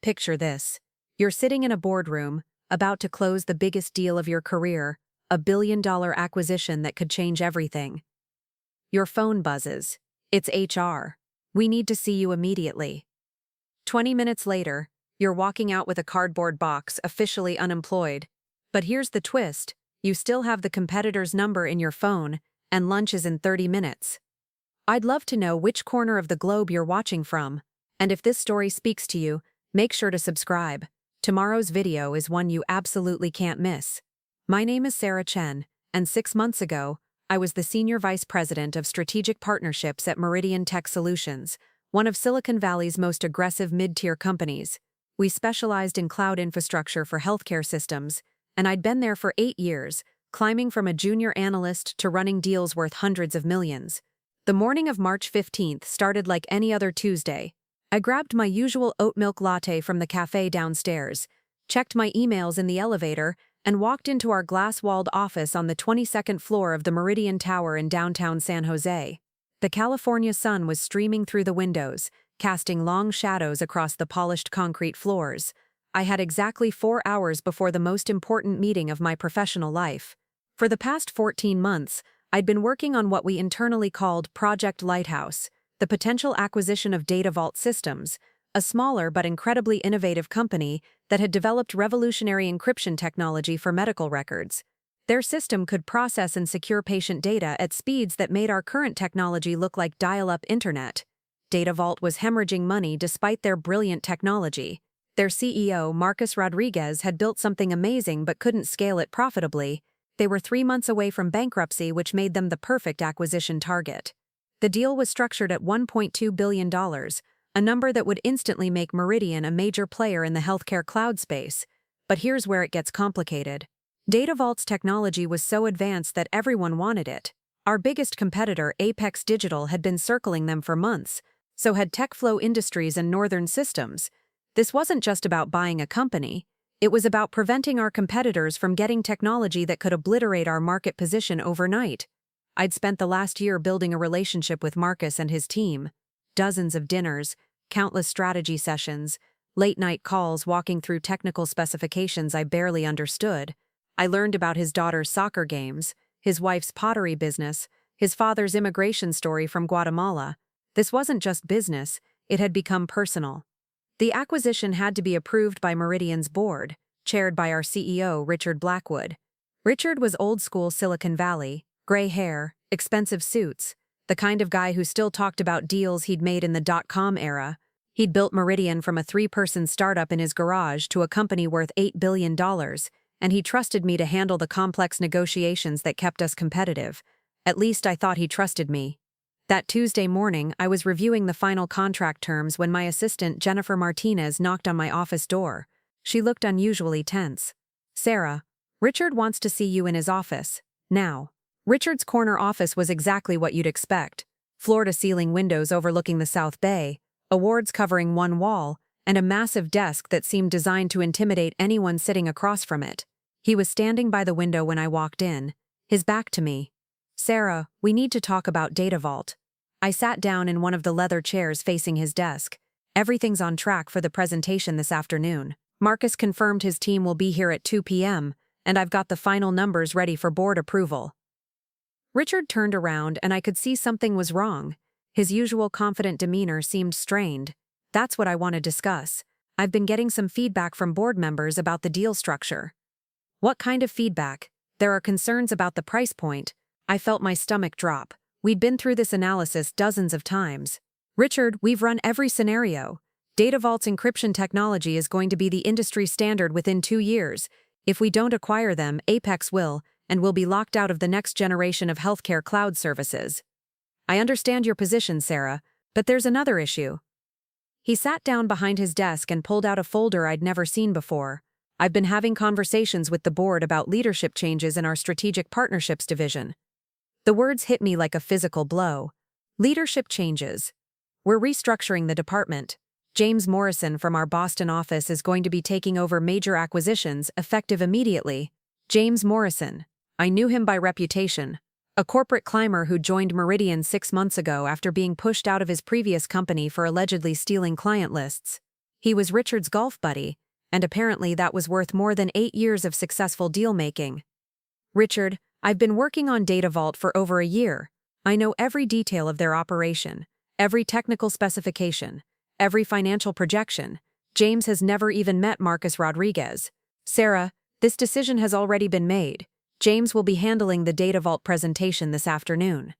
Picture this. You're sitting in a boardroom, about to close the biggest deal of your career, a billion-dollar acquisition that could change everything. Your phone buzzes. It's HR. We need to see you immediately. 20 minutes later, you're walking out with a cardboard box, officially unemployed. But here's the twist. You still have the competitor's number in your phone, and lunch is in 30 minutes. I'd love to know which corner of the globe you're watching from. And if this story speaks to you, make sure to subscribe. Tomorrow's video is one you absolutely can't miss. My name is Sarah Chen, and 6 months ago, I was the Senior Vice President of Strategic Partnerships at Meridian Tech Solutions, one of Silicon Valley's most aggressive mid-tier companies. We specialized in cloud infrastructure for healthcare systems, and I'd been there for 8 years, climbing from a junior analyst to running deals worth hundreds of millions. The morning of March 15th started like any other Tuesday. I grabbed my usual oat milk latte from the cafe downstairs, checked my emails in the elevator, and walked into our glass-walled office on the 22nd floor of the Meridian Tower in downtown San Jose. The California sun was streaming through the windows, casting long shadows across the polished concrete floors. I had exactly 4 hours before the most important meeting of my professional life. For the past 14 months, I'd been working on what we internally called Project Lighthouse, the potential acquisition of Data Vault Systems, a smaller but incredibly innovative company that had developed revolutionary encryption technology for medical records. Their system could process and secure patient data at speeds that made our current technology look like dial-up internet. Data Vault was hemorrhaging money despite their brilliant technology. Their CEO, Marcus Rodriguez, had built something amazing but couldn't scale it profitably. They were 3 months away from bankruptcy, which made them the perfect acquisition target. The deal was structured at $1.2 billion, a number that would instantly make Meridian a major player in the healthcare cloud space. But here's where it gets complicated. Data Vault's technology was so advanced that everyone wanted it. Our biggest competitor, Apex Digital, had been circling them for months, so had TechFlow Industries and Northern Systems. This wasn't just about buying a company. It was about preventing our competitors from getting technology that could obliterate our market position overnight. I'd spent the last year building a relationship with Marcus and his team. Dozens of dinners, countless strategy sessions, late-night calls walking through technical specifications I barely understood. I learned about his daughter's soccer games, his wife's pottery business, his father's immigration story from Guatemala. This wasn't just business, it had become personal. The acquisition had to be approved by Meridian's board, chaired by our CEO, Richard Blackwood. Richard was old-school Silicon Valley, gray hair, expensive suits, the kind of guy who still talked about deals he'd made in the dot-com era. He'd built Meridian from a 3-person startup in his garage to a company worth $8 billion, and he trusted me to handle the complex negotiations that kept us competitive. At least I thought he trusted me. That Tuesday morning, I was reviewing the final contract terms when my assistant, Jennifer Martinez, knocked on my office door. She looked unusually tense. "Sarah, Richard wants to see you in his office. Now." Richard's corner office was exactly what you'd expect. Floor-to-ceiling windows overlooking the South Bay, awards covering one wall, and a massive desk that seemed designed to intimidate anyone sitting across from it. He was standing by the window when I walked in, his back to me. "Sarah, we need to talk about Data Vault." I sat down in one of the leather chairs facing his desk. "Everything's on track for the presentation this afternoon. Marcus confirmed his team will be here at 2 p.m., and I've got the final numbers ready for board approval." Richard turned around and I could see something was wrong. His usual confident demeanor seemed strained. "That's what I want to discuss. I've been getting some feedback from board members about the deal structure." "What kind of feedback?" "There are concerns about the price point." I felt my stomach drop. We'd been through this analysis dozens of times. "Richard, we've run every scenario. Data Vault's encryption technology is going to be the industry standard within 2 years. If we don't acquire them, Apex will, and we'll be locked out of the next generation of healthcare cloud services." "I understand your position, Sarah, but there's another issue." He sat down behind his desk and pulled out a folder I'd never seen before. "I've been having conversations with the board about leadership changes in our strategic partnerships division." The words hit me like a physical blow. Leadership changes. We're restructuring the department. James Morrison from our Boston office is going to be taking over major acquisitions, effective immediately. James Morrison. I knew him by reputation. A corporate climber who joined Meridian 6 months ago after being pushed out of his previous company for allegedly stealing client lists. He was Richard's golf buddy, and apparently that was worth more than 8 years of successful deal-making. "Richard, I've been working on Data Vault for over a year. I know every detail of their operation, every technical specification, every financial projection. James has never even met Marcus Rodriguez. Sarah, this decision has already been made. James will be handling the Data Vault presentation this afternoon."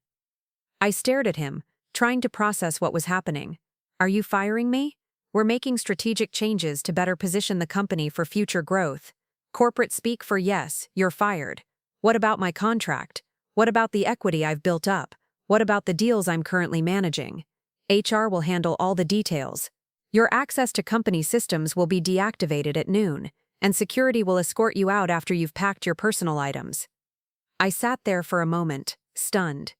I stared at him, trying to process what was happening. "Are you firing me? We're making strategic changes to better position the company for future growth. Corporate speak for yes, you're fired. What about my contract? What about the equity I've built up? What about the deals I'm currently managing? HR will handle all the details. Your access to company systems will be deactivated at noon, and security will escort you out after you've packed your personal items." I sat there for a moment, stunned.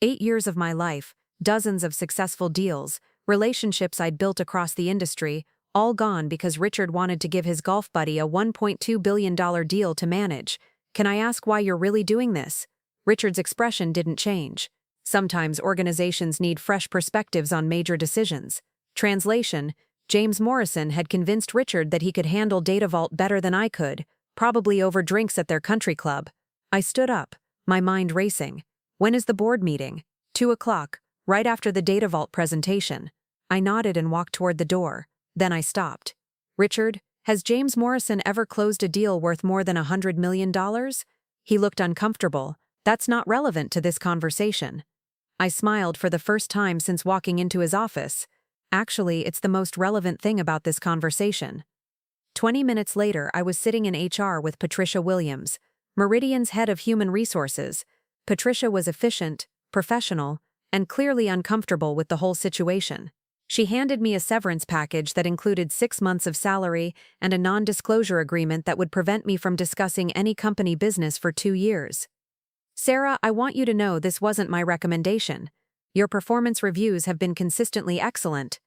8 years of my life, dozens of successful deals, relationships I'd built across the industry, all gone because Richard wanted to give his golf buddy a $1.2 billion deal to manage. "Can I ask why you're really doing this?" Richard's expression didn't change. Sometimes organizations need fresh perspectives on major decisions. Translation: James Morrison had convinced Richard that he could handle Data Vault better than I could, probably over drinks at their country club. I stood up, my mind racing. "When is the board meeting?" 2 o'clock, right after the Data Vault presentation. I nodded and walked toward the door. Then I stopped. "Richard, has James Morrison ever closed a deal worth more than $100 million? He looked uncomfortable. "That's not relevant to this conversation." I smiled for the first time since walking into his office. "Actually, it's the most relevant thing about this conversation." 20 minutes later, I was sitting in HR with Patricia Williams, Meridian's head of human resources. Patricia was efficient, professional, and clearly uncomfortable with the whole situation. She handed me a severance package that included 6 months of salary and a non-disclosure agreement that would prevent me from discussing any company business for 2 years. "Sarah, I want you to know this wasn't my recommendation. Your performance reviews have been consistently excellent."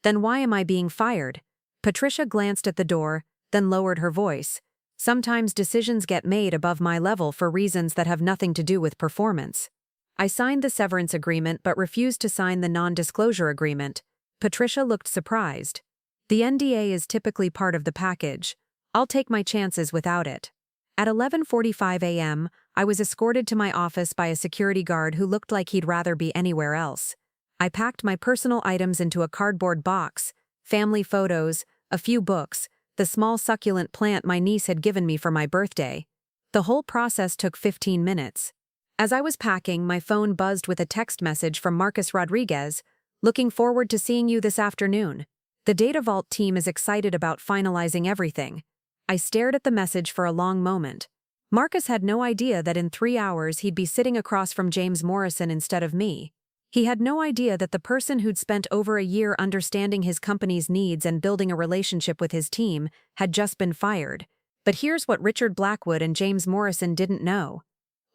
"Then why am I being fired?" Patricia glanced at the door, then lowered her voice. "Sometimes decisions get made above my level for reasons that have nothing to do with performance." I signed the severance agreement but refused to sign the non-disclosure agreement. Patricia looked surprised. "The NDA is typically part of the package. I'll take my chances without it." At 11:45 a.m., I was escorted to my office by a security guard who looked like he'd rather be anywhere else. I packed my personal items into a cardboard box, family photos, a few books, the small succulent plant my niece had given me for my birthday. The whole process took 15 minutes. As I was packing, my phone buzzed with a text message from Marcus Rodriguez. "Looking forward to seeing you this afternoon. The Data Vault team is excited about finalizing everything." I stared at the message for a long moment. Marcus had no idea that in 3 hours he'd be sitting across from James Morrison instead of me. He had no idea that the person who'd spent over a year understanding his company's needs and building a relationship with his team had just been fired. But here's what Richard Blackwood and James Morrison didn't know.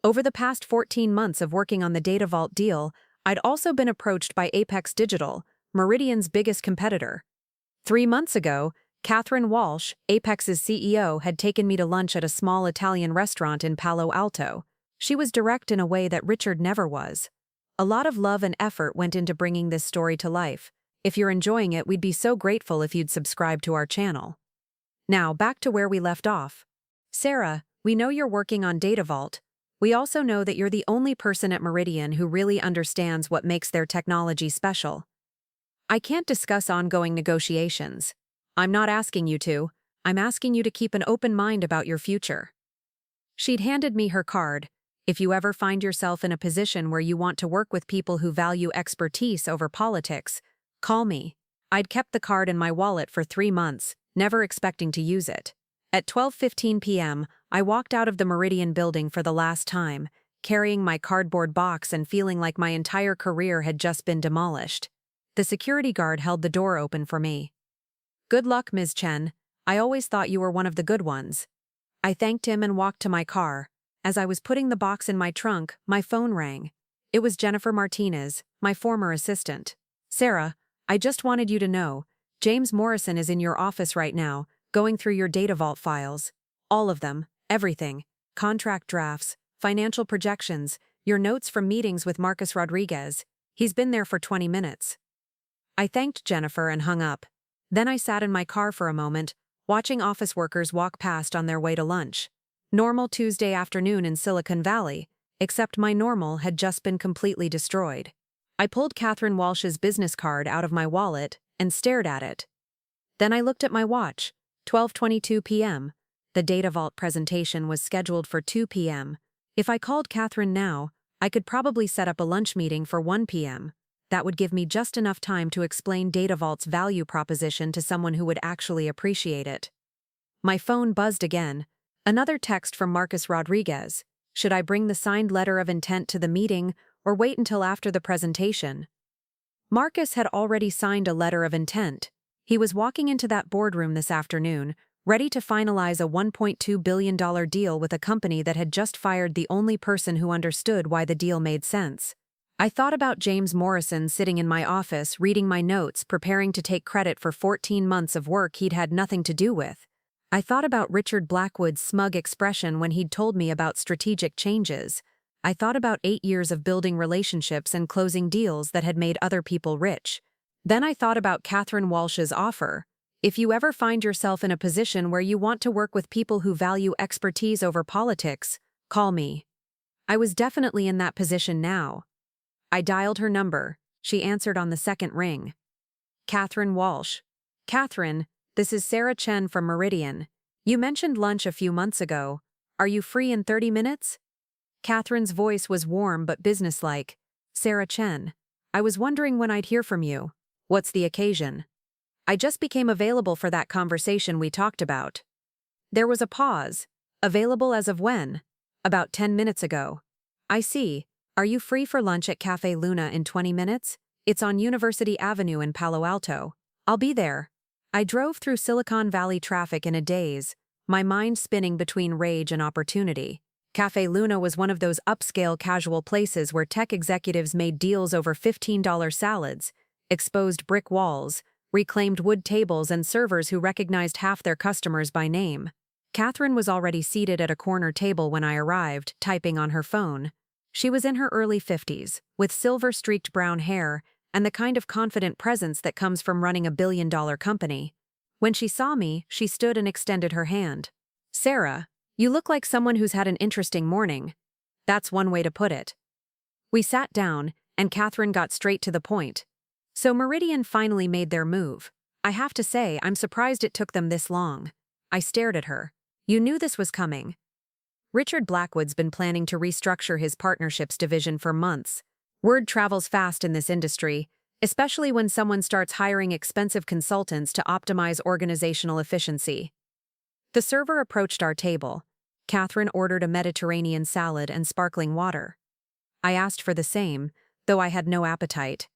Over the past 14 months of working on the Data Vault deal, I'd also been approached by Apex Digital, Meridian's biggest competitor. 3 months ago, Catherine Walsh, Apex's CEO, had taken me to lunch at a small Italian restaurant in Palo Alto. She was direct in a way that Richard never was. A lot of love and effort went into bringing this story to life. If you're enjoying it, we'd be so grateful if you'd subscribe to our channel. Now, back to where we left off. "Sarah, we know you're working on Data Vault. We also know that you're the only person at Meridian who really understands what makes their technology special. I can't discuss ongoing negotiations. I'm not asking you to. I'm asking you to keep an open mind about your future." She'd handed me her card. "If you ever find yourself in a position where you want to work with people who value expertise over politics, call me." I'd kept the card in my wallet for 3 months, never expecting to use it. At 12:15 p.m., I walked out of the Meridian building for the last time, carrying my cardboard box and feeling like my entire career had just been demolished. The security guard held the door open for me. "Good luck, Ms. Chen. I always thought you were one of the good ones." I thanked him and walked to my car. As I was putting the box in my trunk, my phone rang. It was Jennifer Martinez, my former assistant. "Sarah, I just wanted you to know, James Morrison is in your office right now, going through your Data Vault files. All of them, everything. Contract drafts, financial projections, your notes from meetings with Marcus Rodriguez. He's been there for 20 minutes. I thanked Jennifer and hung up. Then I sat in my car for a moment, watching office workers walk past on their way to lunch. Normal Tuesday afternoon in Silicon Valley, except my normal had just been completely destroyed. I pulled Catherine Walsh's business card out of my wallet and stared at it. Then I looked at my watch, 12:22 p.m. The Data Vault presentation was scheduled for 2 p.m. If I called Catherine now, I could probably set up a lunch meeting for 1 p.m. That would give me just enough time to explain Data Vault's value proposition to someone who would actually appreciate it. My phone buzzed again. Another text from Marcus Rodriguez. Should I bring the signed letter of intent to the meeting or wait until after the presentation? Marcus had already signed a letter of intent. He was walking into that boardroom this afternoon, ready to finalize a $1.2 billion deal with a company that had just fired the only person who understood why the deal made sense. I thought about James Morrison sitting in my office, reading my notes, preparing to take credit for 14 months of work he'd had nothing to do with. I thought about Richard Blackwood's smug expression when he'd told me about strategic changes. I thought about 8 years of building relationships and closing deals that had made other people rich. Then I thought about Catherine Walsh's offer. If you ever find yourself in a position where you want to work with people who value expertise over politics, call me. I was definitely in that position now. I dialed her number. She answered on the second ring. Catherine Walsh. Catherine, this is Sarah Chen from Meridian. You mentioned lunch a few months ago. Are you free in 30 minutes? Catherine's voice was warm but businesslike. Sarah Chen. I was wondering when I'd hear from you. What's the occasion? I just became available for that conversation we talked about. There was a pause. Available as of when? About 10 minutes ago. I see. Are you free for lunch at Cafe Luna in 20 minutes? It's on University Avenue in Palo Alto. I'll be there. I drove through Silicon Valley traffic in a daze, my mind spinning between rage and opportunity. Cafe Luna was one of those upscale casual places where tech executives made deals over $15 salads, exposed brick walls, reclaimed wood tables, and servers who recognized half their customers by name. Catherine was already seated at a corner table when I arrived, typing on her phone. She was in her early 50s, with silver-streaked brown hair and the kind of confident presence that comes from running a billion-dollar company. When she saw me, she stood and extended her hand. Sarah, you look like someone who's had an interesting morning. That's one way to put it. We sat down, and Catherine got straight to the point. So Meridian finally made their move. I have to say, I'm surprised it took them this long. I stared at her. You knew this was coming. Richard Blackwood's been planning to restructure his partnerships division for months. Word travels fast in this industry, especially when someone starts hiring expensive consultants to optimize organizational efficiency. The server approached our table. Catherine ordered a Mediterranean salad and sparkling water. I asked for the same, though I had no appetite.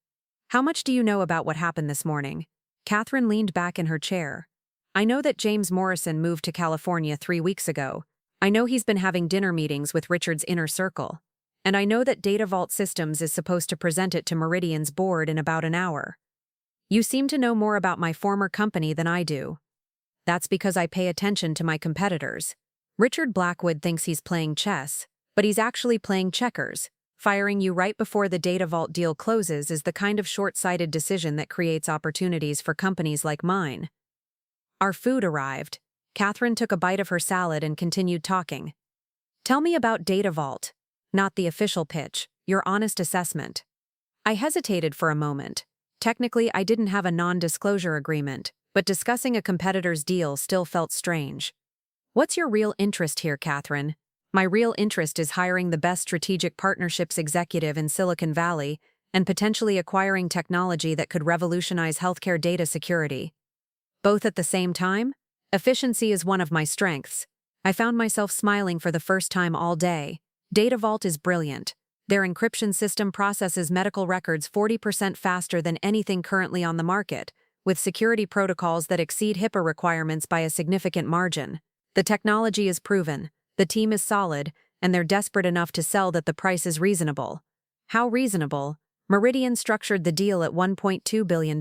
How much do you know about what happened this morning? Catherine leaned back in her chair. I know that James Morrison moved to California 3 weeks ago. I know he's been having dinner meetings with Richard's inner circle. And I know that Data Vault Systems is supposed to present it to Meridian's board in about an hour. You seem to know more about my former company than I do. That's because I pay attention to my competitors. Richard Blackwood thinks he's playing chess, but he's actually playing checkers. Firing you right before the Data Vault deal closes is the kind of short-sighted decision that creates opportunities for companies like mine. Our food arrived. Catherine took a bite of her salad and continued talking. Tell me about Data Vault. Not the official pitch, your honest assessment. I hesitated for a moment. Technically, I didn't have a non-disclosure agreement, but discussing a competitor's deal still felt strange. What's your real interest here, Catherine? My real interest is hiring the best strategic partnerships executive in Silicon Valley and potentially acquiring technology that could revolutionize healthcare data security. Both at the same time? Efficiency is one of my strengths. I found myself smiling for the first time all day. Data Vault is brilliant. Their encryption system processes medical records 40% faster than anything currently on the market, with security protocols that exceed HIPAA requirements by a significant margin. The technology is proven, the team is solid, and they're desperate enough to sell that the price is reasonable. How reasonable? Meridian structured the deal at $1.2 billion.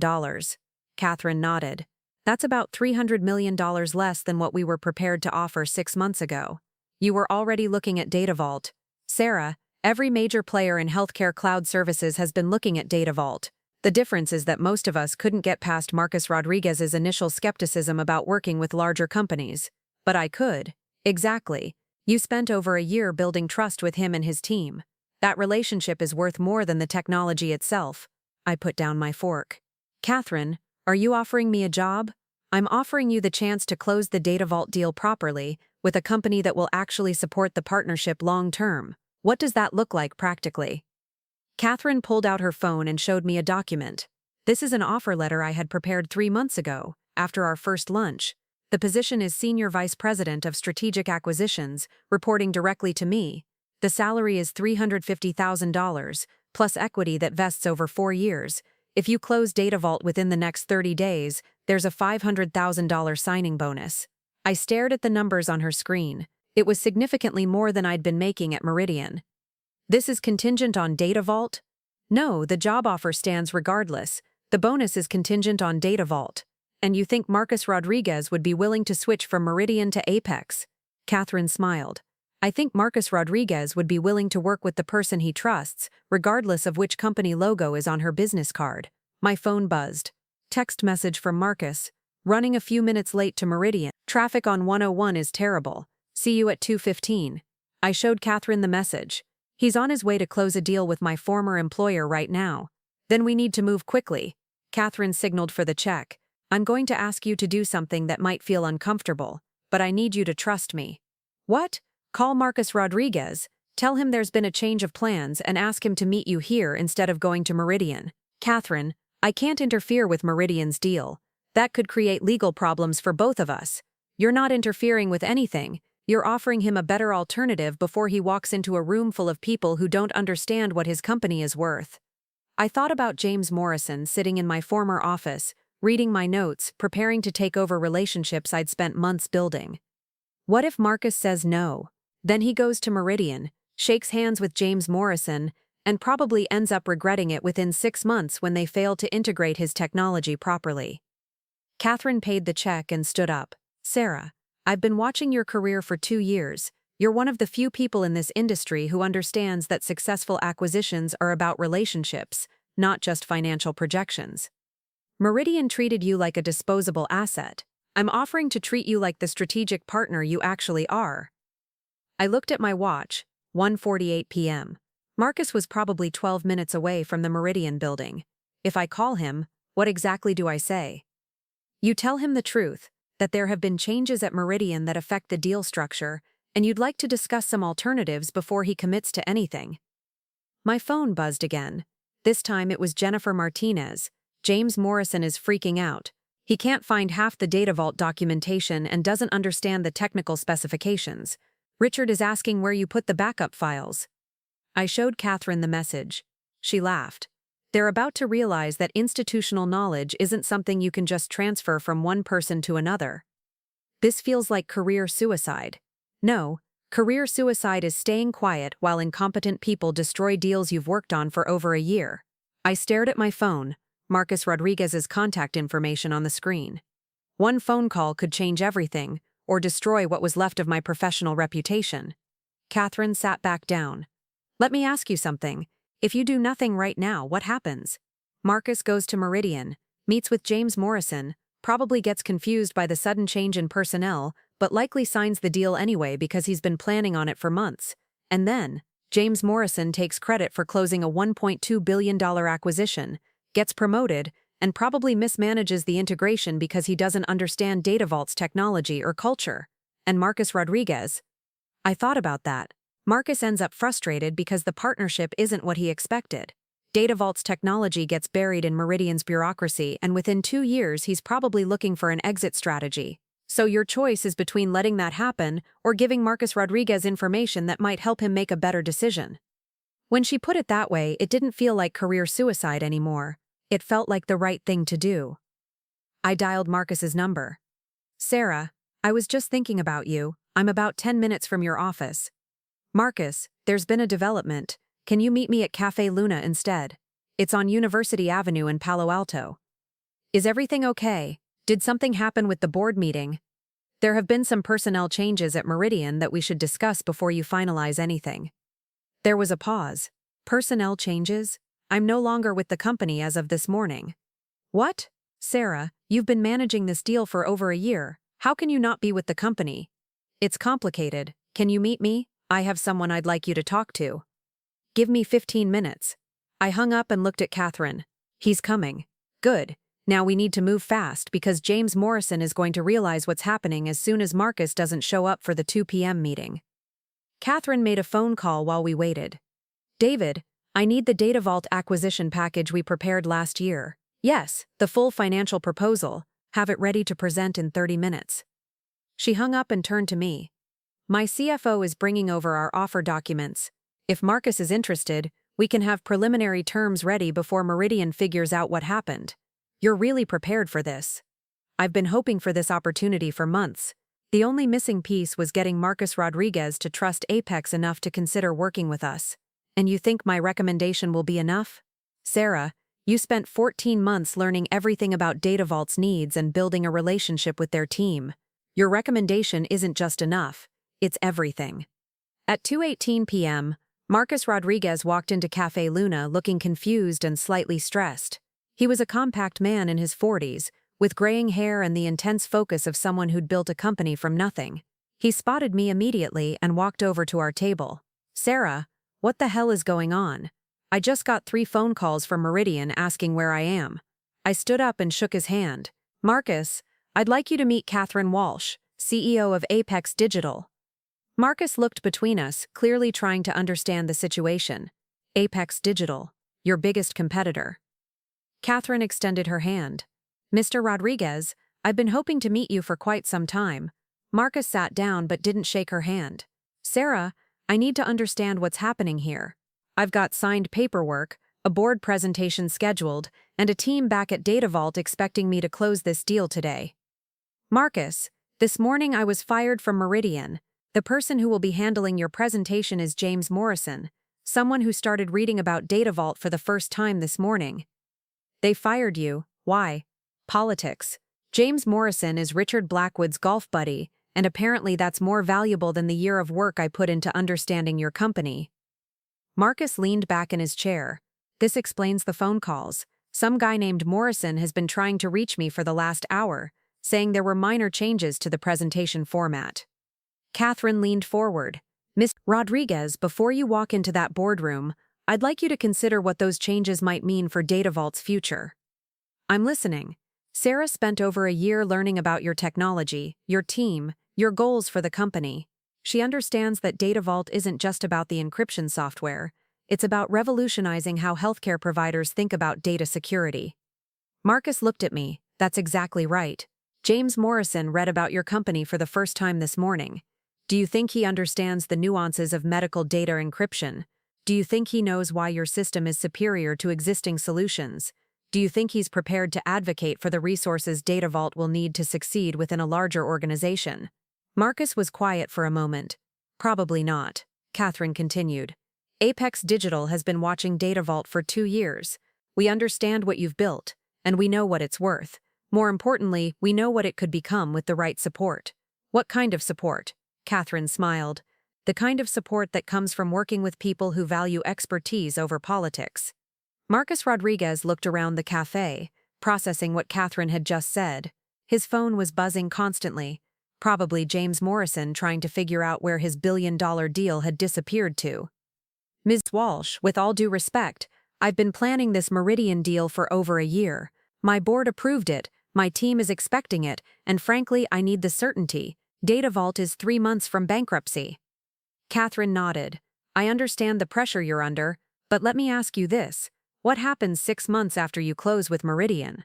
Catherine nodded. That's about $300 million less than what we were prepared to offer 6 months ago. You were already looking at Data Vault. Sarah, every major player in healthcare cloud services has been looking at Data Vault. The difference is that most of us couldn't get past Marcus Rodriguez's initial skepticism about working with larger companies. But I could. Exactly. You spent over a year building trust with him and his team. That relationship is worth more than the technology itself. I put down my fork. Catherine, are you offering me a job? I'm offering you the chance to close the Data Vault deal properly, with a company that will actually support the partnership long-term. What does that look like practically? Catherine pulled out her phone and showed me a document. This is an offer letter I had prepared 3 months ago, after our first lunch. The position is Senior Vice President of Strategic Acquisitions, reporting directly to me. The salary is $350,000, plus equity that vests over 4 years. If you close Data Vault within the next 30 days, there's a $500,000 signing bonus. I stared at the numbers on her screen. It was significantly more than I'd been making at Meridian. This is contingent on Data Vault? No, the job offer stands regardless. The bonus is contingent on Data Vault. And you think Marcus Rodriguez would be willing to switch from Meridian to Apex? Catherine smiled. I think Marcus Rodriguez would be willing to work with the person he trusts, regardless of which company logo is on her business card. My phone buzzed. Text message from Marcus. Running a few minutes late to Meridian. Traffic on 101 is terrible. See you at 2:15. I showed Catherine the message. He's on his way to close a deal with my former employer right now. Then we need to move quickly. Catherine signaled for the check. I'm going to ask you to do something that might feel uncomfortable, but I need you to trust me. What? Call Marcus Rodriguez, tell him there's been a change of plans and ask him to meet you here instead of going to Meridian. Catherine, I can't interfere with Meridian's deal. That could create legal problems for both of us. You're not interfering with anything. You're offering him a better alternative before he walks into a room full of people who don't understand what his company is worth. I thought about James Morrison sitting in my former office, reading my notes, preparing to take over relationships I'd spent months building. What if Marcus says no? Then he goes to Meridian, shakes hands with James Morrison, and probably ends up regretting it within 6 months when they fail to integrate his technology properly. Catherine paid the check and stood up. Sarah, I've been watching your career for 2 years. You're one of the few people in this industry who understands that successful acquisitions are about relationships, not just financial projections. Meridian treated you like a disposable asset. I'm offering to treat you like the strategic partner you actually are. I looked at my watch, 1:48 p.m. Marcus was probably 12 minutes away from the Meridian building. If I call him, what exactly do I say? You tell him the truth, that there have been changes at Meridian that affect the deal structure, and you'd like to discuss some alternatives before he commits to anything. My phone buzzed again. This time it was Jennifer Martinez. James Morrison is freaking out. He can't find half the Data Vault documentation and doesn't understand the technical specifications. Richard is asking where you put the backup files. I showed Catherine the message. She laughed. They're about to realize that institutional knowledge isn't something you can just transfer from one person to another. This feels like career suicide. No, career suicide is staying quiet while incompetent people destroy deals you've worked on for over a year. I stared at my phone, Marcus Rodriguez's contact information on the screen. One phone call could change everything, or destroy what was left of my professional reputation. Catherine sat back down. Let me ask you something. If you do nothing right now, what happens? Marcus goes to Meridian, meets with James Morrison, probably gets confused by the sudden change in personnel, but likely signs the deal anyway because he's been planning on it for months. And then, James Morrison takes credit for closing a $1.2 billion acquisition, gets promoted, and probably mismanages the integration because he doesn't understand Data Vault's technology or culture. And Marcus Rodriguez? I thought about that. Marcus ends up frustrated because the partnership isn't what he expected. Data Vault's technology gets buried in Meridian's bureaucracy, and within 2 years he's probably looking for an exit strategy. So your choice is between letting that happen or giving Marcus Rodriguez information that might help him make a better decision. When she put it that way, it didn't feel like career suicide anymore. It felt like the right thing to do. I dialed Marcus's number. Sarah, I was just thinking about you. I'm about 10 minutes from your office. Marcus, there's been a development. Can you meet me at Café Luna instead? It's on University Avenue in Palo Alto. Is everything okay? Did something happen with the board meeting? There have been some personnel changes at Meridian that we should discuss before you finalize anything. There was a pause. Personnel changes? I'm no longer with the company as of this morning. What? Sarah, you've been managing this deal for over a year. How can you not be with the company? It's complicated. Can you meet me? I have someone I'd like you to talk to. Give me 15 minutes. I hung up and looked at Catherine. He's coming. Good. Now we need to move fast because James Morrison is going to realize what's happening as soon as Marcus doesn't show up for the 2 p.m. meeting. Catherine made a phone call while we waited. David, I need the Data Vault acquisition package we prepared last year. Yes, the full financial proposal. Have it ready to present in 30 minutes. She hung up and turned to me. My CFO is bringing over our offer documents. If Marcus is interested, we can have preliminary terms ready before Meridian figures out what happened. You're really prepared for this. I've been hoping for this opportunity for months. The only missing piece was getting Marcus Rodriguez to trust Apex enough to consider working with us. And you think my recommendation will be enough? Sarah, you spent 14 months learning everything about Data Vault's needs and building a relationship with their team. Your recommendation isn't just enough, it's everything. At 2:18 p.m., Marcus Rodriguez walked into Cafe Luna looking confused and slightly stressed. He was a compact man in his 40s, with graying hair and the intense focus of someone who'd built a company from nothing. He spotted me immediately and walked over to our table. Sarah, what the hell is going on? I just got 3 phone calls from Meridian asking where I am. I stood up and shook his hand. Marcus, I'd like you to meet Catherine Walsh, CEO of Apex Digital. Marcus looked between us, clearly trying to understand the situation. Apex Digital, your biggest competitor. Catherine extended her hand. Mr. Rodriguez, I've been hoping to meet you for quite some time. Marcus sat down but didn't shake her hand. Sarah, I need to understand what's happening here. I've got signed paperwork, a board presentation scheduled, and a team back at Data Vault expecting me to close this deal today. Marcus, this morning I was fired from Meridian. The person who will be handling your presentation is James Morrison, someone who started reading about Data Vault for the first time this morning. They fired you. Why? Politics. James Morrison is Richard Blackwood's golf buddy, and apparently that's more valuable than the year of work I put into understanding your company. Marcus leaned back in his chair. This explains the phone calls. Some guy named Morrison has been trying to reach me for the last hour, saying there were minor changes to the presentation format. Catherine leaned forward. Ms. Rodriguez, before you walk into that boardroom, I'd like you to consider what those changes might mean for Data Vault's future. I'm listening. Sarah spent over a year learning about your technology, your team, your goals for the company. She understands that Data Vault isn't just about the encryption software, it's about revolutionizing how healthcare providers think about data security. Marcus looked at me. That's exactly right. James Morrison read about your company for the first time this morning. Do you think he understands the nuances of medical data encryption? Do you think he knows why your system is superior to existing solutions? Do you think he's prepared to advocate for the resources Data Vault will need to succeed within a larger organization? Marcus was quiet for a moment. Probably not. Catherine continued. Apex Digital has been watching Data Vault for 2 years. We understand what you've built, and we know what it's worth. More importantly, we know what it could become with the right support. What kind of support? Catherine smiled. The kind of support that comes from working with people who value expertise over politics. Marcus Rodriguez looked around the cafe, processing what Catherine had just said. His phone was buzzing constantly, probably James Morrison trying to figure out where his billion-dollar deal had disappeared to. Ms. Walsh, with all due respect, I've been planning this Meridian deal for over a year. My board approved it, my team is expecting it, and frankly, I need the certainty. Data Vault is 3 months from bankruptcy. Catherine nodded. I understand the pressure you're under, but let me ask you this. What happens 6 months after you close with Meridian?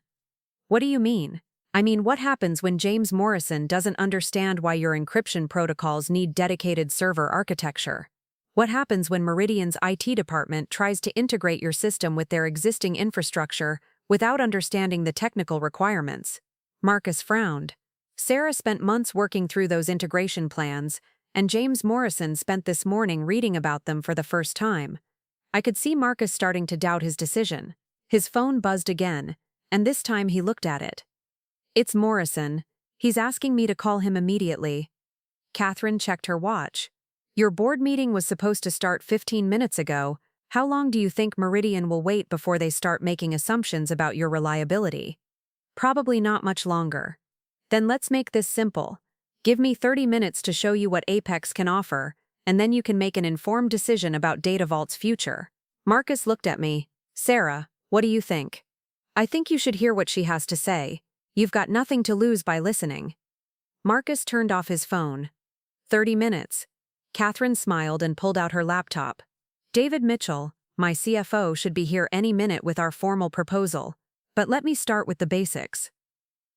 What do you mean? I mean, what happens when James Morrison doesn't understand why your encryption protocols need dedicated server architecture? What happens when Meridian's IT department tries to integrate your system with their existing infrastructure without understanding the technical requirements? Marcus frowned. Sarah spent months working through those integration plans, and James Morrison spent this morning reading about them for the first time. I could see Marcus starting to doubt his decision. His phone buzzed again, and this time he looked at it. It's Morrison. He's asking me to call him immediately. Catherine checked her watch. Your board meeting was supposed to start 15 minutes ago. How long do you think Meridian will wait before they start making assumptions about your reliability? Probably not much longer. Then let's make this simple. Give me 30 minutes to show you what Apex can offer, and then you can make an informed decision about DataVault's future. Marcus looked at me. Sarah, what do you think? I think you should hear what she has to say. You've got nothing to lose by listening. Marcus turned off his phone. 30 minutes. Catherine smiled and pulled out her laptop. David Mitchell, my CFO, should be here any minute with our formal proposal. But let me start with the basics.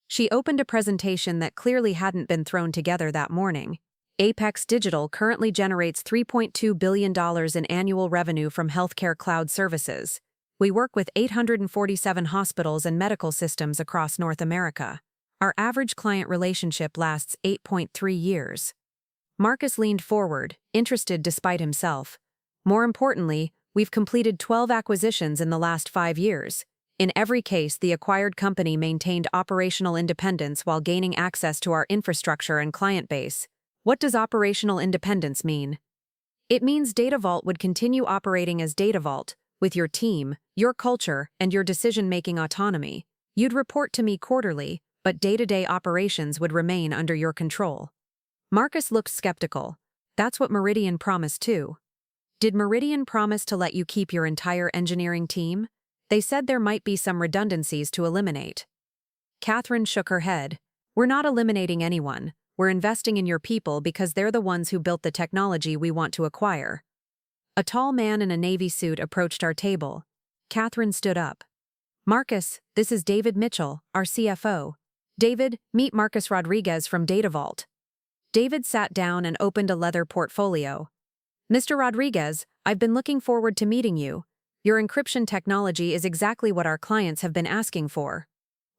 She opened a presentation that clearly hadn't been thrown together that morning. Apex Digital currently generates $3.2 billion in annual revenue from healthcare cloud services. We work with 847 hospitals and medical systems across North America. Our average client relationship lasts 8.3 years. Marcus leaned forward, interested despite himself. More importantly, we've completed 12 acquisitions in the last 5 years. In every case, the acquired company maintained operational independence while gaining access to our infrastructure and client base. What does operational independence mean? It means DataVault would continue operating as DataVault, with your team, your culture, and your decision-making autonomy. You'd report to me quarterly, but day-to-day operations would remain under your control. Marcus looked skeptical. That's what Meridian promised too. Did Meridian promise to let you keep your entire engineering team? They said there might be some redundancies to eliminate. Catherine shook her head. We're not eliminating anyone. We're investing in your people because they're the ones who built the technology we want to acquire. A tall man in a navy suit approached our table. Catherine stood up. Marcus, this is David Mitchell, our CFO. David, meet Marcus Rodriguez from DataVault. David sat down and opened a leather portfolio. Mr. Rodriguez, I've been looking forward to meeting you. Your encryption technology is exactly what our clients have been asking for.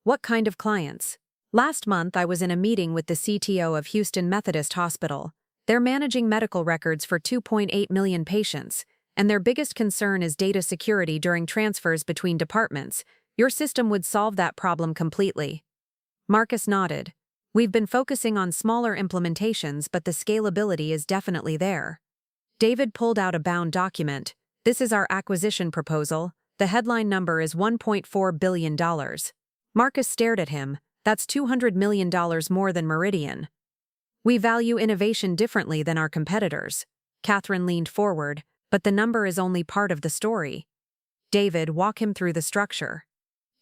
What kind of clients? Last month I was in a meeting with the CTO of Houston Methodist Hospital. They're managing medical records for 2.8 million patients, and their biggest concern is data security during transfers between departments. Your system would solve that problem completely. Marcus nodded. We've been focusing on smaller implementations, but the scalability is definitely there. David pulled out a bound document. This is our acquisition proposal. The headline number is $1.4 billion. Marcus stared at him. That's $200 million more than Meridian. We value innovation differently than our competitors. Catherine leaned forward, but the number is only part of the story. David, walk him through the structure.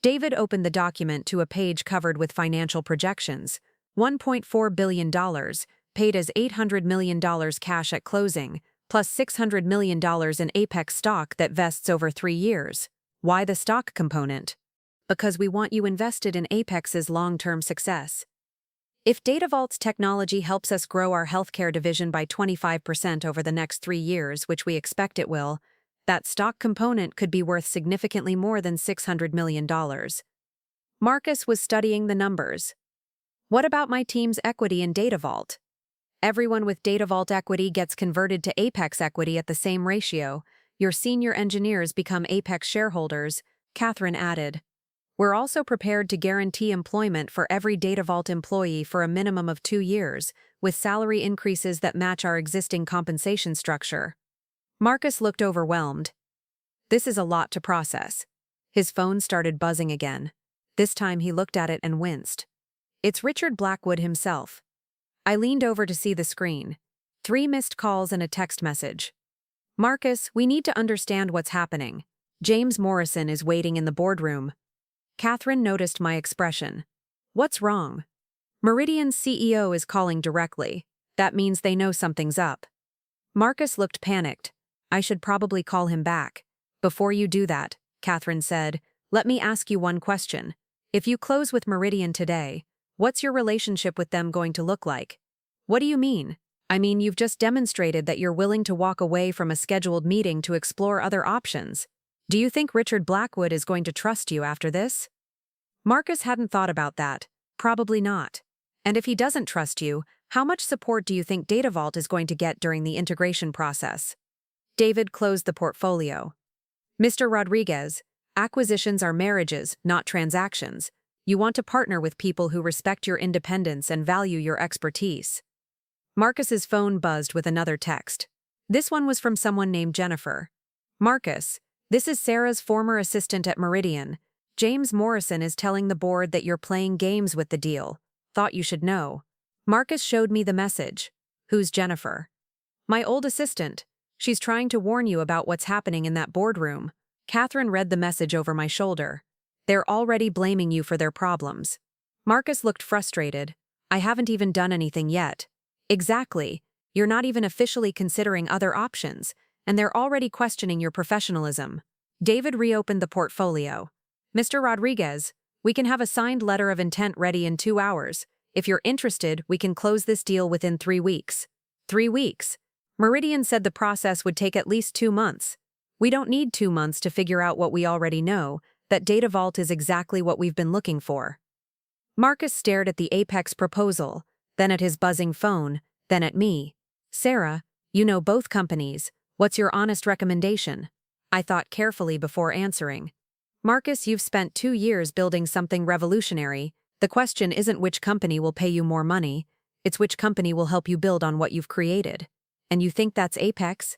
David opened the document to a page covered with financial projections. $1.4 billion, paid as $800 million cash at closing, plus $600 million in Apex stock that vests over 3 years. Why the stock component? Because we want you invested in Apex's long-term success. If DataVault's technology helps us grow our healthcare division by 25% over the next 3 years, which we expect it will, that stock component could be worth significantly more than $600 million. Marcus was studying the numbers. What about my team's equity in DataVault? Everyone with DataVault equity gets converted to Apex equity at the same ratio. Your senior engineers become Apex shareholders, Catherine added. We're also prepared to guarantee employment for every DataVault employee for a minimum of 2 years, with salary increases that match our existing compensation structure. Marcus looked overwhelmed. This is a lot to process. His phone started buzzing again. This time he looked at it and winced. It's Richard Blackwood himself. I leaned over to see the screen. 3 missed calls and a text message. Marcus, we need to understand what's happening. James Morrison is waiting in the boardroom. Catherine noticed my expression. What's wrong? Meridian's CEO is calling directly. That means they know something's up. Marcus looked panicked. I should probably call him back. Before you do that, Catherine said, let me ask you one question. If you close with Meridian today, what's your relationship with them going to look like? What do you mean? I mean, you've just demonstrated that you're willing to walk away from a scheduled meeting to explore other options. Do you think Richard Blackwood is going to trust you after this? Marcus hadn't thought about that. Probably not. And if he doesn't trust you, how much support do you think DataVault is going to get during the integration process? David closed the portfolio. Mr. Rodriguez, acquisitions are marriages, not transactions. You want to partner with people who respect your independence and value your expertise. Marcus's phone buzzed with another text. This one was from someone named Jennifer. Marcus, this is Sarah's former assistant at Meridian. James Morrison is telling the board that you're playing games with the deal. Thought you should know. Marcus showed me the message. Who's Jennifer? My old assistant. She's trying to warn you about what's happening in that boardroom. Catherine read the message over my shoulder. They're already blaming you for their problems. Marcus looked frustrated. I haven't even done anything yet. Exactly. You're not even officially considering other options, and they're already questioning your professionalism. David reopened the portfolio. Mr. Rodriguez, we can have a signed letter of intent ready in 2 hours. If you're interested, we can close this deal within 3 weeks. 3 weeks? Meridian said the process would take at least 2 months. We don't need 2 months to figure out what we already know, that Data Vault is exactly what we've been looking for. Marcus stared at the Apex proposal, then at his buzzing phone, then at me. Sarah, you know both companies. What's your honest recommendation? I thought carefully before answering. Marcus, you've spent 2 years building something revolutionary. The question isn't which company will pay you more money, it's which company will help you build on what you've created. And you think that's Apex?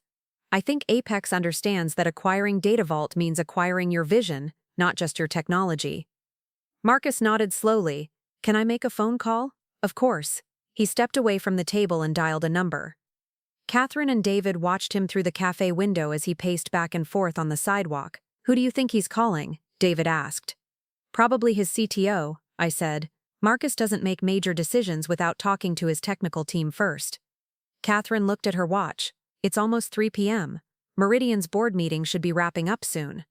I think Apex understands that acquiring Data Vault means acquiring your vision, not just your technology. Marcus nodded slowly. Can I make a phone call? Of course. He stepped away from the table and dialed a number. Catherine and David watched him through the cafe window as he paced back and forth on the sidewalk. Who do you think he's calling? David asked. Probably his CTO, I said. Marcus doesn't make major decisions without talking to his technical team first. Catherine looked at her watch. It's almost 3 p.m. Meridian's board meeting should be wrapping up soon.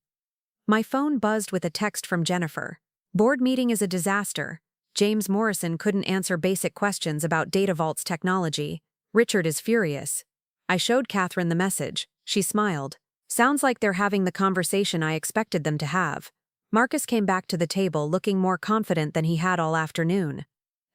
My phone buzzed with a text from Jennifer. Board meeting is a disaster. James Morrison couldn't answer basic questions about Data Vault's technology. Richard is furious. I showed Catherine the message. She smiled. Sounds like they're having the conversation I expected them to have. Marcus came back to the table looking more confident than he had all afternoon.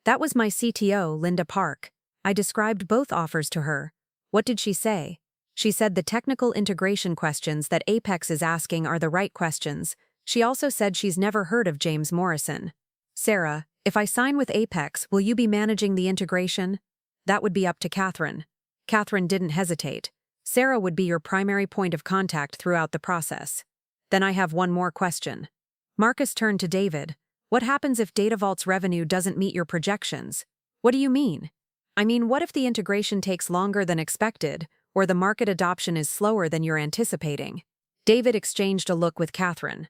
That was my CTO, Linda Park. I described both offers to her. What did she say? She said the technical integration questions that Apex is asking are the right questions. She also said she's never heard of James Morrison. Sarah, if I sign with Apex, will you be managing the integration? That would be up to Catherine. Catherine didn't hesitate. Sarah would be your primary point of contact throughout the process. Then I have one more question. Marcus turned to David. What happens if Data Vault's revenue doesn't meet your projections? What do you mean? I mean, what if the integration takes longer than expected, or the market adoption is slower than you're anticipating? David exchanged a look with Catherine.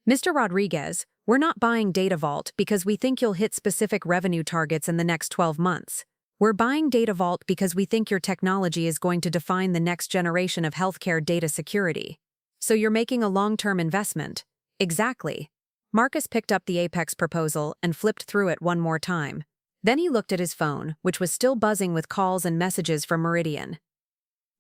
Mr. Rodriguez, we're not buying Data Vault because we think you'll hit specific revenue targets in the next 12 months. We're buying Data Vault because we think your technology is going to define the next generation of healthcare data security. So you're making a long-term investment. Exactly. Marcus picked up the Apex proposal and flipped through it one more time. Then he looked at his phone, which was still buzzing with calls and messages from Meridian.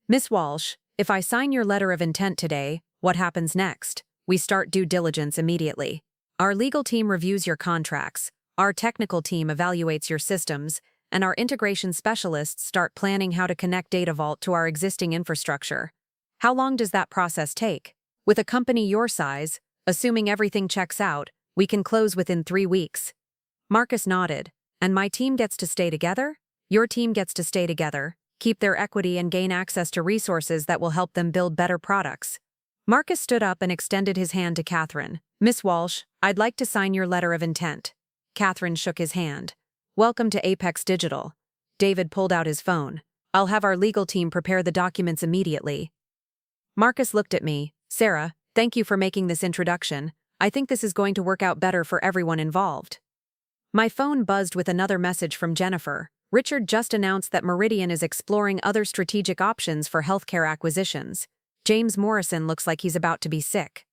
Miss Walsh, if I sign your letter of intent today, what happens next? We start due diligence immediately. Our legal team reviews your contracts, our technical team evaluates your systems, and our integration specialists start planning how to connect Data Vault to our existing infrastructure. How long does that process take? With a company your size, assuming everything checks out, we can close within 3 weeks. Marcus nodded. And my team gets to stay together? Your team gets to stay together, keep their equity and gain access to resources that will help them build better products. Marcus stood up and extended his hand to Catherine. Miss Walsh, I'd like to sign your letter of intent. Catherine shook his hand. Welcome to Apex Digital. David pulled out his phone. I'll have our legal team prepare the documents immediately. Marcus looked at me. Sarah, thank you for making this introduction. I think this is going to work out better for everyone involved. My phone buzzed with another message from Jennifer. Richard just announced that Meridian is exploring other strategic options for healthcare acquisitions. James Morrison looks like he's about to be sick.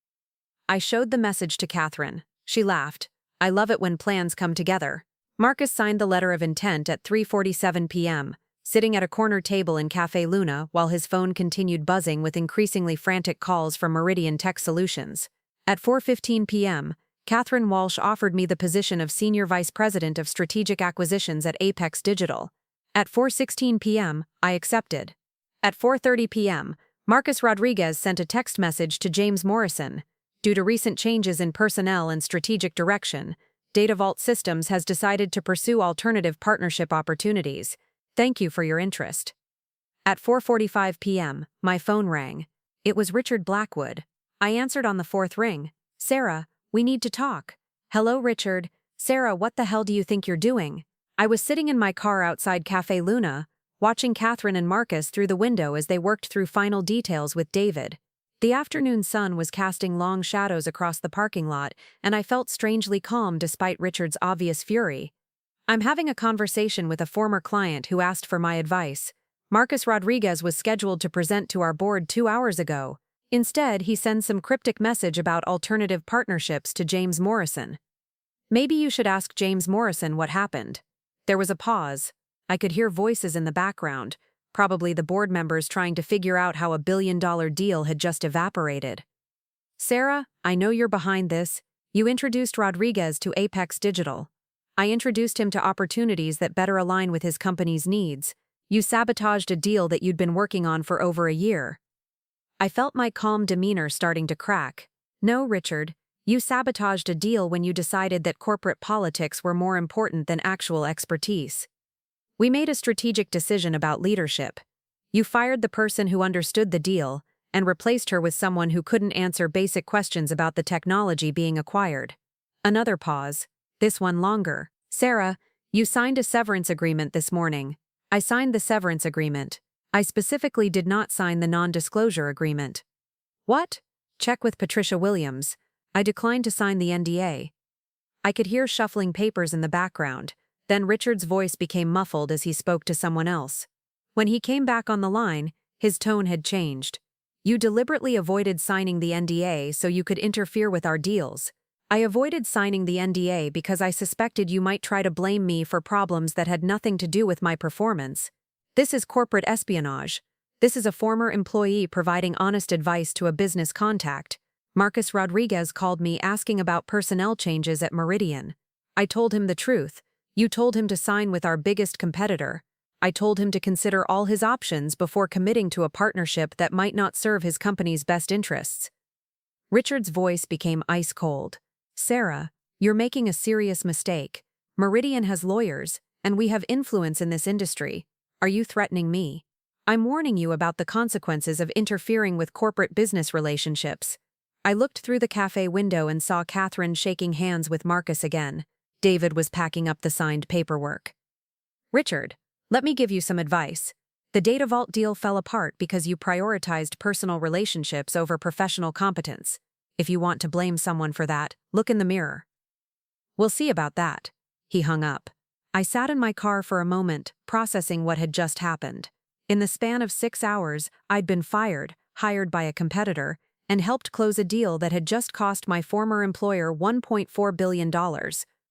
I showed the message to Catherine. She laughed. I love it when plans come together. Marcus signed the letter of intent at 3:47 p.m., sitting at a corner table in Café Luna while his phone continued buzzing with increasingly frantic calls from Meridian Tech Solutions. At 4:15 p.m., Catherine Walsh offered me the position of Senior Vice President of Strategic Acquisitions at Apex Digital. At 4:16 p.m., I accepted. At 4:30 p.m., Marcus Rodriguez sent a text message to James Morrison. Due to recent changes in personnel and strategic direction, Data Vault Systems has decided to pursue alternative partnership opportunities. Thank you for your interest. At 4:45 p.m., my phone rang. It was Richard Blackwood. I answered on the fourth ring. Sarah, we need to talk. Hello, Richard. Sarah, what the hell do you think you're doing? I was sitting in my car outside Cafe Luna, watching Catherine and Marcus through the window as they worked through final details with David. The afternoon sun was casting long shadows across the parking lot, and I felt strangely calm despite Richard's obvious fury. I'm having a conversation with a former client who asked for my advice. Marcus Rodriguez was scheduled to present to our board 2 hours ago. Instead, he sends some cryptic message about alternative partnerships to James Morrison. Maybe you should ask James Morrison what happened. There was a pause. I could hear voices in the background, probably the board members trying to figure out how a billion-dollar deal had just evaporated. Sarah, I know you're behind this. You introduced Rodriguez to Apex Digital. I introduced him to opportunities that better align with his company's needs. You sabotaged a deal that you'd been working on for over a year. I felt my calm demeanor starting to crack. No, Richard, you sabotaged a deal when you decided that corporate politics were more important than actual expertise. We made a strategic decision about leadership. You fired the person who understood the deal and replaced her with someone who couldn't answer basic questions about the technology being acquired. Another pause. This one longer. Sarah, you signed a severance agreement this morning. I signed the severance agreement. I specifically did not sign the non-disclosure agreement. What? Check with Patricia Williams. I declined to sign the NDA. I could hear shuffling papers in the background. Then Richard's voice became muffled as he spoke to someone else. When he came back on the line, his tone had changed. You deliberately avoided signing the NDA so you could interfere with our deals. I avoided signing the NDA because I suspected you might try to blame me for problems that had nothing to do with my performance. This is corporate espionage. This is a former employee providing honest advice to a business contact. Marcus Rodriguez called me asking about personnel changes at Meridian. I told him the truth. You told him to sign with our biggest competitor. I told him to consider all his options before committing to a partnership that might not serve his company's best interests. Richard's voice became ice cold. Sarah, you're making a serious mistake. Meridian has lawyers, and we have influence in this industry. Are you threatening me? I'm warning you about the consequences of interfering with corporate business relationships. I looked through the cafe window and saw Catherine shaking hands with Marcus again. David was packing up the signed paperwork. Richard, let me give you some advice. The Data Vault deal fell apart because you prioritized personal relationships over professional competence. If you want to blame someone for that, look in the mirror. We'll see about that. He hung up. I sat in my car for a moment, processing what had just happened. In the span of 6 hours, I'd been fired, hired by a competitor, and helped close a deal that had just cost my former employer $1.4 billion.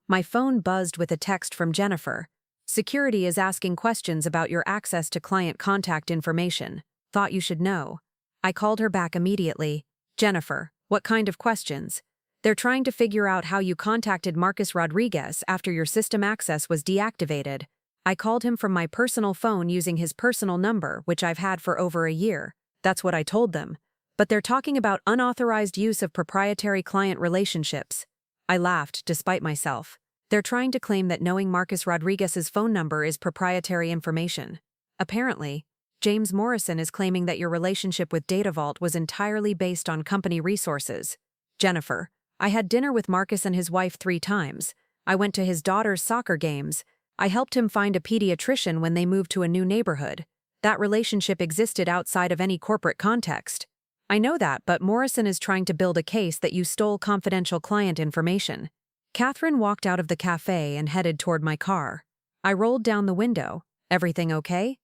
My phone buzzed with a text from Jennifer. Security is asking questions about your access to client contact information. Thought you should know. I called her back immediately. Jennifer, what kind of questions? They're trying to figure out how you contacted Marcus Rodriguez after your system access was deactivated. I called him from my personal phone using his personal number, which I've had for over a year. That's what I told them. But they're talking about unauthorized use of proprietary client relationships. I laughed, despite myself. They're trying to claim that knowing Marcus Rodriguez's phone number is proprietary information. Apparently, James Morrison is claiming that your relationship with Data Vault was entirely based on company resources. Jennifer, I had dinner with Marcus and his wife 3 times. I went to his daughter's soccer games. I helped him find a pediatrician when they moved to a new neighborhood. That relationship existed outside of any corporate context. I know that, but Morrison is trying to build a case that you stole confidential client information. Catherine walked out of the cafe and headed toward my car. I rolled down the window. Everything okay?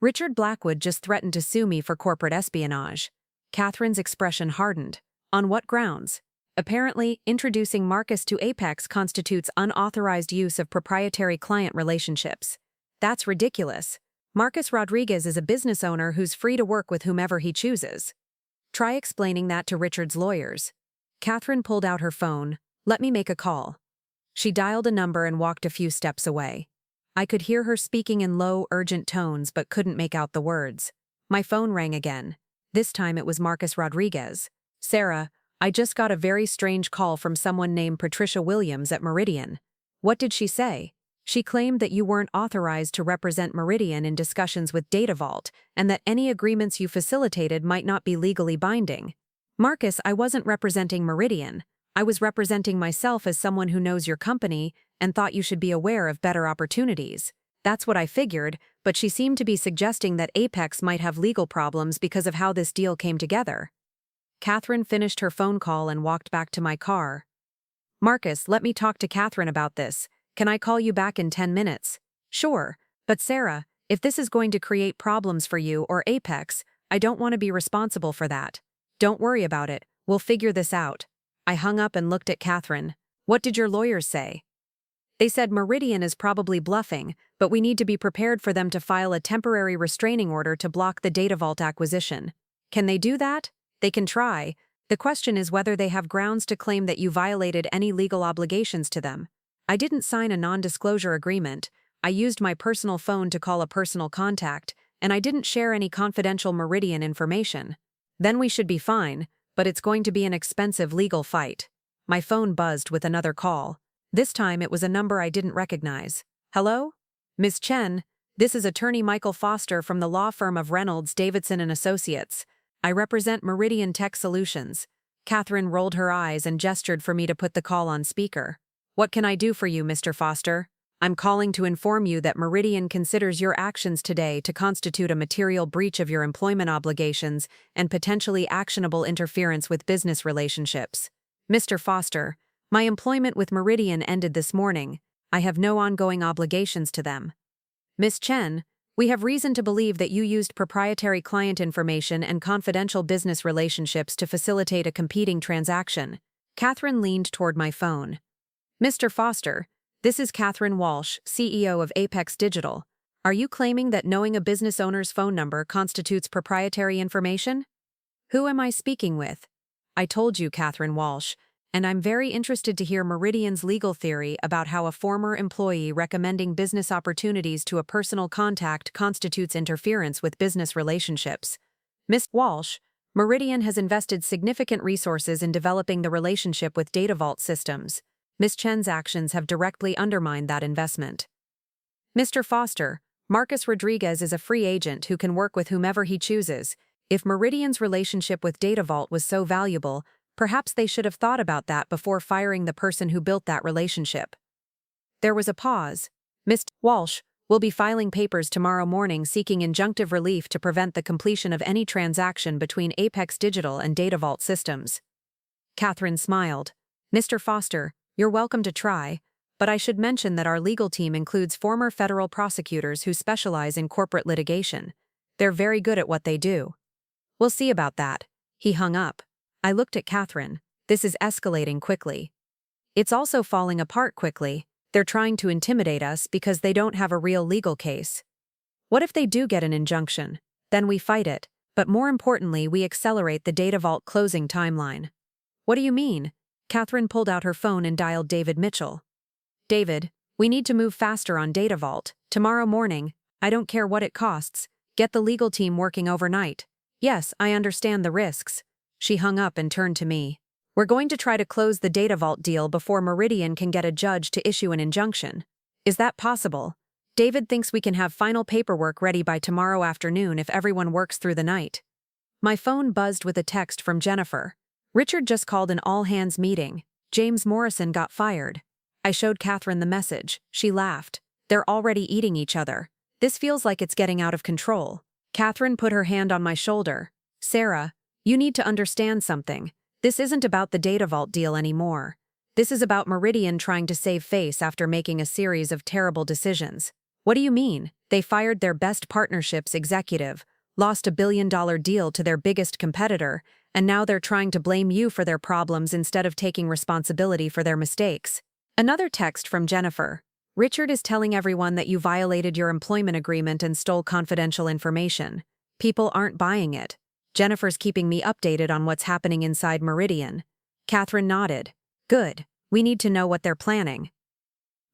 Richard Blackwood just threatened to sue me for corporate espionage. Catherine's expression hardened. On what grounds? Apparently, introducing Marcus to Apex constitutes unauthorized use of proprietary client relationships. That's ridiculous. Marcus Rodriguez is a business owner who's free to work with whomever he chooses. Try explaining that to Richard's lawyers. Catherine pulled out her phone. Let me make a call. She dialed a number and walked a few steps away. I could hear her speaking in low, urgent tones but couldn't make out the words. My phone rang again. This time it was Marcus Rodriguez. Sarah, I just got a very strange call from someone named Patricia Williams at Meridian. What did she say? She claimed that you weren't authorized to represent Meridian in discussions with Data Vault, and that any agreements you facilitated might not be legally binding. Marcus, I wasn't representing Meridian. I was representing myself as someone who knows your company and thought you should be aware of better opportunities. That's what I figured, but she seemed to be suggesting that Apex might have legal problems because of how this deal came together. Catherine finished her phone call and walked back to my car. Marcus, let me talk to Catherine about this. Can I call you back in 10 minutes? Sure, but Sarah, if this is going to create problems for you or Apex, I don't want to be responsible for that. Don't worry about it, we'll figure this out. I hung up and looked at Catherine. What did your lawyers say? They said Meridian is probably bluffing, but we need to be prepared for them to file a temporary restraining order to block the Data Vault acquisition. Can they do that? They can try. The question is whether they have grounds to claim that you violated any legal obligations to them. I didn't sign a non-disclosure agreement. I used my personal phone to call a personal contact, and I didn't share any confidential Meridian information. Then we should be fine, but it's going to be an expensive legal fight. My phone buzzed with another call. This time it was a number I didn't recognize. Hello? Ms. Chen, this is attorney Michael Foster from the law firm of Reynolds, Davidson & Associates. I represent Meridian Tech Solutions. Catherine rolled her eyes and gestured for me to put the call on speaker. What can I do for you, Mr. Foster? I'm calling to inform you that Meridian considers your actions today to constitute a material breach of your employment obligations and potentially actionable interference with business relationships. Mr. Foster, my employment with Meridian ended this morning. I have no ongoing obligations to them. Ms. Chen, we have reason to believe that you used proprietary client information and confidential business relationships to facilitate a competing transaction. Catherine leaned toward my phone. Mr. Foster, this is Catherine Walsh, CEO of Apex Digital. Are you claiming that knowing a business owner's phone number constitutes proprietary information? Who am I speaking with? I told you, Catherine Walsh, and I'm very interested to hear Meridian's legal theory about how a former employee recommending business opportunities to a personal contact constitutes interference with business relationships. Ms. Walsh, Meridian has invested significant resources in developing the relationship with Data Vault systems. Ms. Chen's actions have directly undermined that investment. Mr. Foster, Marcus Rodriguez is a free agent who can work with whomever he chooses. If Meridian's relationship with Data Vault was so valuable, perhaps they should have thought about that before firing the person who built that relationship. There was a pause. Ms. Walsh will be filing papers tomorrow morning seeking injunctive relief to prevent the completion of any transaction between Apex Digital and Data Vault systems. Catherine smiled. Mr. Foster, you're welcome to try, but I should mention that our legal team includes former federal prosecutors who specialize in corporate litigation. They're very good at what they do. We'll see about that. He hung up. I looked at Catherine. This is escalating quickly. It's also falling apart quickly. They're trying to intimidate us because they don't have a real legal case. What if they do get an injunction? Then we fight it, but more importantly, we accelerate the Data Vault closing timeline. What do you mean? Catherine pulled out her phone and dialed David Mitchell. David, we need to move faster on Data Vault. Tomorrow morning, I don't care what it costs. Get the legal team working overnight. Yes, I understand the risks. She hung up and turned to me. We're going to try to close the Data Vault deal before Meridian can get a judge to issue an injunction. Is that possible? David thinks we can have final paperwork ready by tomorrow afternoon if everyone works through the night. My phone buzzed with a text from Jennifer. Richard just called an all-hands meeting. James Morrison got fired. I showed Catherine the message. She laughed. They're already eating each other. This feels like it's getting out of control. Catherine put her hand on my shoulder. Sarah, you need to understand something. This isn't about the Data Vault deal anymore. This is about Meridian trying to save face after making a series of terrible decisions. What do you mean? They fired their best partnerships executive, lost $1 billion deal to their biggest competitor, and now they're trying to blame you for their problems instead of taking responsibility for their mistakes. Another text from Jennifer. Richard is telling everyone that you violated your employment agreement and stole confidential information. People aren't buying it. Jennifer's keeping me updated on what's happening inside Meridian. Catherine nodded. Good. We need to know what they're planning.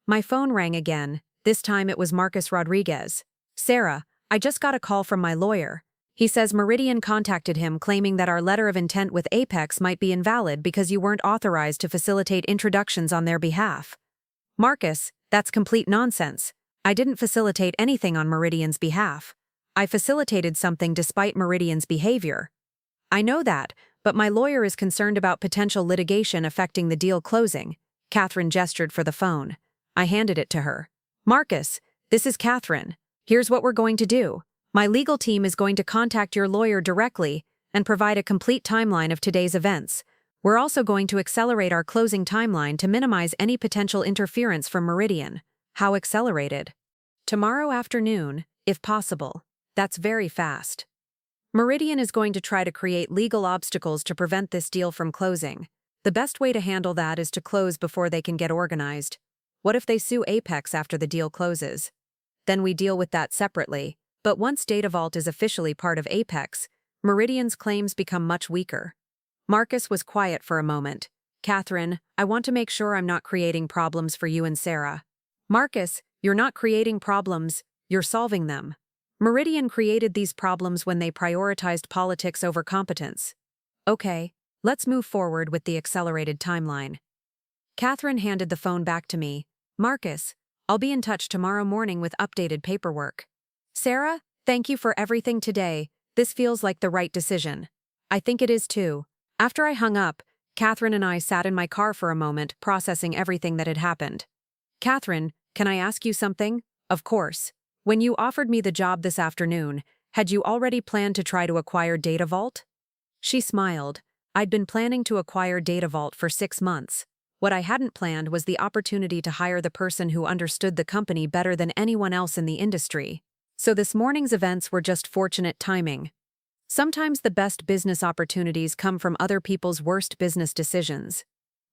My phone rang again. This time it was Marcus Rodriguez. Sarah, I just got a call from my lawyer. He says Meridian contacted him claiming that our letter of intent with Apex might be invalid because you weren't authorized to facilitate introductions on their behalf. Marcus, That's complete nonsense. I didn't facilitate anything on Meridian's behalf. I facilitated something despite Meridian's behavior. I know that, but my lawyer is concerned about potential litigation affecting the deal closing. Catherine gestured for the phone. I handed it to her. Marcus, this is Catherine. Here's what we're going to do. My legal team is going to contact your lawyer directly and provide a complete timeline of today's events. We're also going to accelerate our closing timeline to minimize any potential interference from Meridian. How accelerated? Tomorrow afternoon, if possible. That's very fast. Meridian is going to try to create legal obstacles to prevent this deal from closing. The best way to handle that is to close before they can get organized. What if they sue Apex after the deal closes? Then we deal with that separately. But once DataVault is officially part of Apex, Meridian's claims become much weaker. Marcus was quiet for a moment. Catherine, I want to make sure I'm not creating problems for you and Sarah. Marcus, you're not creating problems, you're solving them. Meridian created these problems when they prioritized politics over competence. Okay, let's move forward with the accelerated timeline. Catherine handed the phone back to me. Marcus, I'll be in touch tomorrow morning with updated paperwork. Sarah, thank you for everything today. This feels like the right decision. I think it is too. After I hung up, Catherine and I sat in my car for a moment, processing everything that had happened. Catherine, can I ask you something? Of course. When you offered me the job this afternoon, had you already planned to try to acquire DataVault? She smiled. I'd been planning to acquire DataVault for 6 months. What I hadn't planned was the opportunity to hire the person who understood the company better than anyone else in the industry. So this morning's events were just fortunate timing. Sometimes the best business opportunities come from other people's worst business decisions.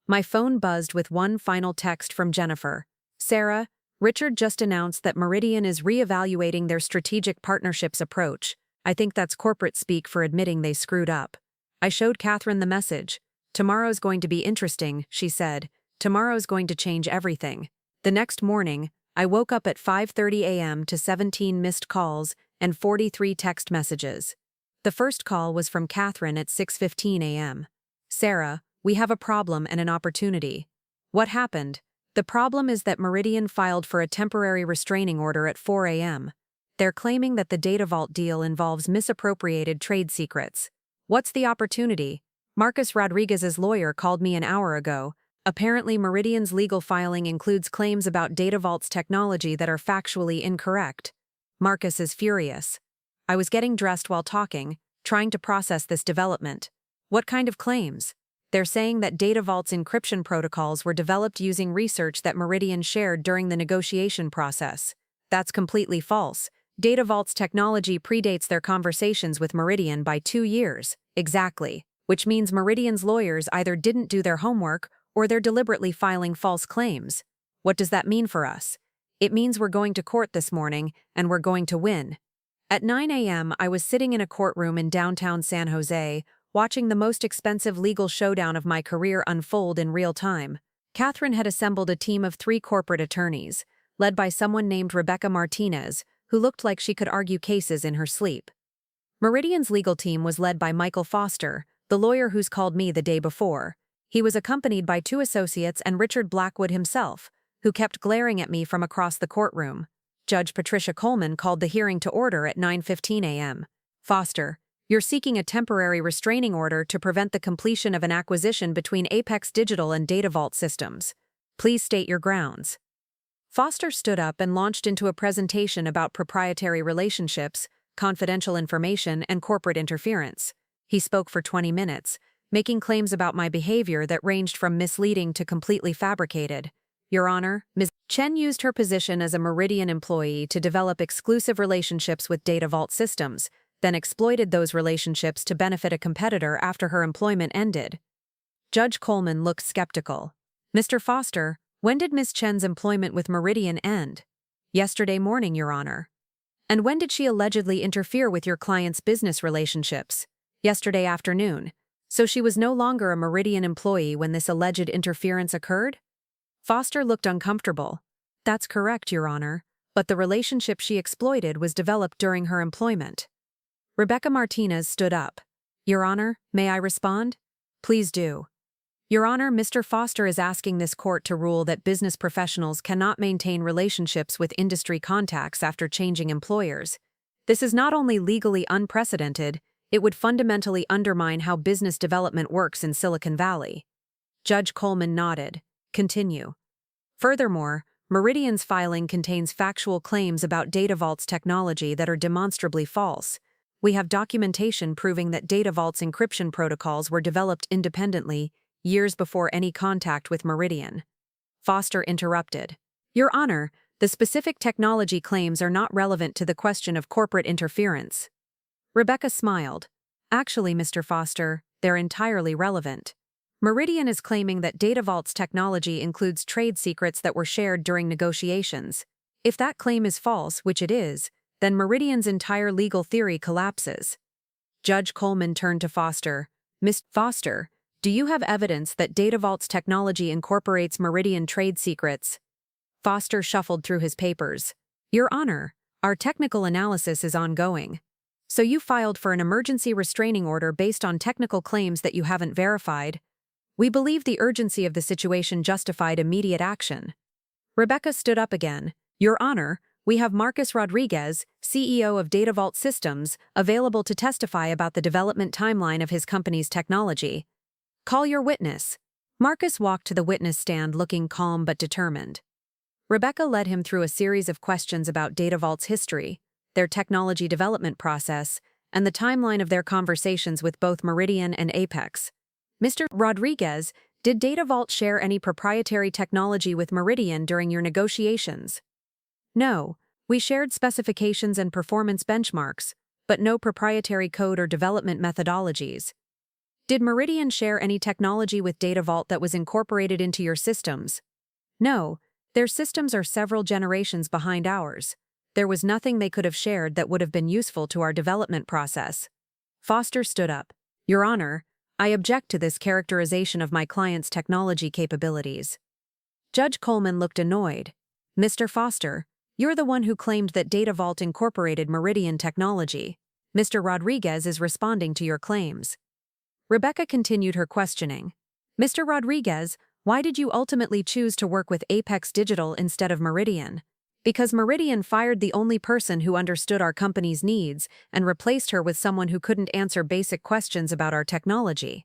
My phone buzzed with one final text from Jennifer. Sarah, Richard just announced that Meridian is reevaluating their strategic partnerships approach. I think that's corporate speak for admitting they screwed up. I showed Catherine the message. Tomorrow's going to be interesting, she said. Tomorrow's going to change everything. The next morning, I woke up at 5:30 a.m. to 17 missed calls and 43 text messages. The first call was from Catherine at 6:15 a.m. Sarah, we have a problem and an opportunity. What happened? The problem is that Meridian filed for a temporary restraining order at 4 a.m. They're claiming that the DataVault deal involves misappropriated trade secrets. What's the opportunity? Marcus Rodriguez's lawyer called me an hour ago. Apparently Meridian's legal filing includes claims about DataVault's technology that are factually incorrect. Marcus is furious. I was getting dressed while talking, trying to process this development. What kind of claims? They're saying that DataVault's encryption protocols were developed using research that Meridian shared during the negotiation process. That's completely false. DataVault's technology predates their conversations with Meridian by 2 years, exactly, which means Meridian's lawyers either didn't do their homework or they're deliberately filing false claims. What does that mean for us? It means we're going to court this morning, and we're going to win. At 9 a.m., I was sitting in a courtroom in downtown San Jose, watching the most expensive legal showdown of my career unfold in real time. Catherine had assembled a team of 3 corporate attorneys, led by someone named Rebecca Martinez, who looked like she could argue cases in her sleep. Meridian's legal team was led by Michael Foster, the lawyer who's called me the day before. He was accompanied by 2 associates and Richard Blackwood himself, who kept glaring at me from across the courtroom. Judge Patricia Coleman called the hearing to order at 9:15 a.m. Foster, you're seeking a temporary restraining order to prevent the completion of an acquisition between Apex Digital and DataVault Systems. Please state your grounds. Foster stood up and launched into a presentation about proprietary relationships, confidential information, and corporate interference. He spoke for 20 minutes, making claims about my behavior that ranged from misleading to completely fabricated. Your Honor, Ms. Chen used her position as a Meridian employee to develop exclusive relationships with DataVault Systems, then exploited those relationships to benefit a competitor after her employment ended. Judge Coleman looked skeptical. Mr. Foster, when did Ms. Chen's employment with Meridian end? Yesterday morning, Your Honor. And when did she allegedly interfere with your client's business relationships? Yesterday afternoon. So she was no longer a Meridian employee when this alleged interference occurred? Foster looked uncomfortable. That's correct, Your Honor, but the relationship she exploited was developed during her employment. Rebecca Martinez stood up. Your Honor, may I respond? Please do. Your Honor, Mr. Foster is asking this court to rule that business professionals cannot maintain relationships with industry contacts after changing employers. This is not only legally unprecedented, it would fundamentally undermine how business development works in Silicon Valley. Judge Coleman nodded. Continue. Furthermore, Meridian's filing contains factual claims about DataVault's technology that are demonstrably false. We have documentation proving that DataVault's encryption protocols were developed independently, years before any contact with Meridian. Foster interrupted. Your Honor, the specific technology claims are not relevant to the question of corporate interference. Rebecca smiled. Actually, Mr. Foster, they're entirely relevant. Meridian is claiming that DataVault's technology includes trade secrets that were shared during negotiations. If that claim is false, which it is, then Meridian's entire legal theory collapses. Judge Coleman turned to Foster. Ms. Foster, do you have evidence that DataVault's technology incorporates Meridian trade secrets? Foster shuffled through his papers. Your Honor, our technical analysis is ongoing. So you filed for an emergency restraining order based on technical claims that you haven't verified. We believe the urgency of the situation justified immediate action. Rebecca stood up again. Your Honor, we have Marcus Rodriguez, CEO of DataVault Systems, available to testify about the development timeline of his company's technology. Call your witness. Marcus walked to the witness stand looking calm but determined. Rebecca led him through a series of questions about DataVault's history, their technology development process, and the timeline of their conversations with both Meridian and Apex. Mr. Rodriguez, did DataVault share any proprietary technology with Meridian during your negotiations? No, we shared specifications and performance benchmarks, but no proprietary code or development methodologies. Did Meridian share any technology with DataVault that was incorporated into your systems? No, their systems are several generations behind ours. There was nothing they could have shared that would have been useful to our development process. Foster stood up. Your Honor, I object to this characterization of my client's technology capabilities. Judge Coleman looked annoyed. Mr. Foster, you're the one who claimed that DataVault incorporated Meridian technology. Mr. Rodriguez is responding to your claims. Rebecca continued her questioning. Mr. Rodriguez, why did you ultimately choose to work with Apex Digital instead of Meridian? Because Meridian fired the only person who understood our company's needs and replaced her with someone who couldn't answer basic questions about our technology.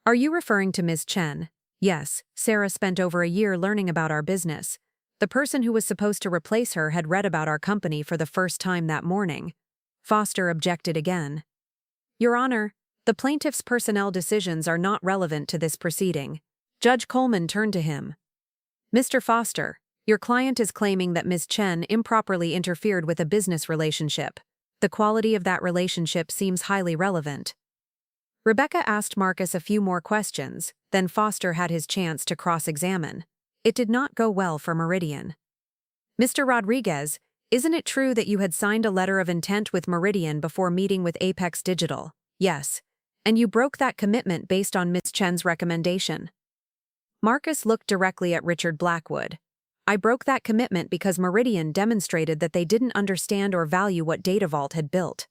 Are you referring to Ms. Chen? Yes, Sarah spent over a year learning about our business. The person who was supposed to replace her had read about our company for the first time that morning. Foster objected again. Your Honor, the plaintiff's personnel decisions are not relevant to this proceeding. Judge Coleman turned to him. Mr. Foster, your client is claiming that Ms. Chen improperly interfered with a business relationship. The quality of that relationship seems highly relevant. Rebecca asked Marcus a few more questions, then Foster had his chance to cross-examine. It did not go well for Meridian. Mr. Rodriguez, isn't it true that you had signed a letter of intent with Meridian before meeting with Apex Digital? Yes. And you broke that commitment based on Ms. Chen's recommendation. Marcus looked directly at Richard Blackwood. I broke that commitment because Meridian demonstrated that they didn't understand or value what DataVault had built.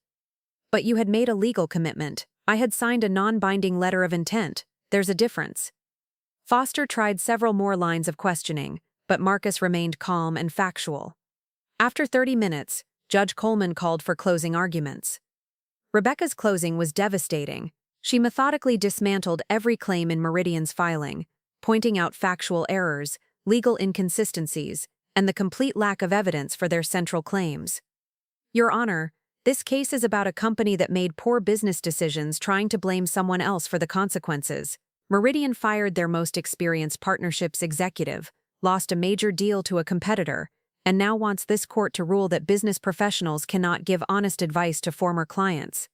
But you had made a legal commitment. I had signed a non-binding letter of intent. There's a difference. Foster tried several more lines of questioning, but Marcus remained calm and factual. After 30 minutes, Judge Coleman called for closing arguments. Rebecca's closing was devastating. She methodically dismantled every claim in Meridian's filing, pointing out factual errors, legal inconsistencies, and the complete lack of evidence for their central claims. Your Honor, this case is about a company that made poor business decisions trying to blame someone else for the consequences. Meridian fired their most experienced partnerships executive, lost a major deal to a competitor, and now wants this court to rule that business professionals cannot give honest advice to former clients.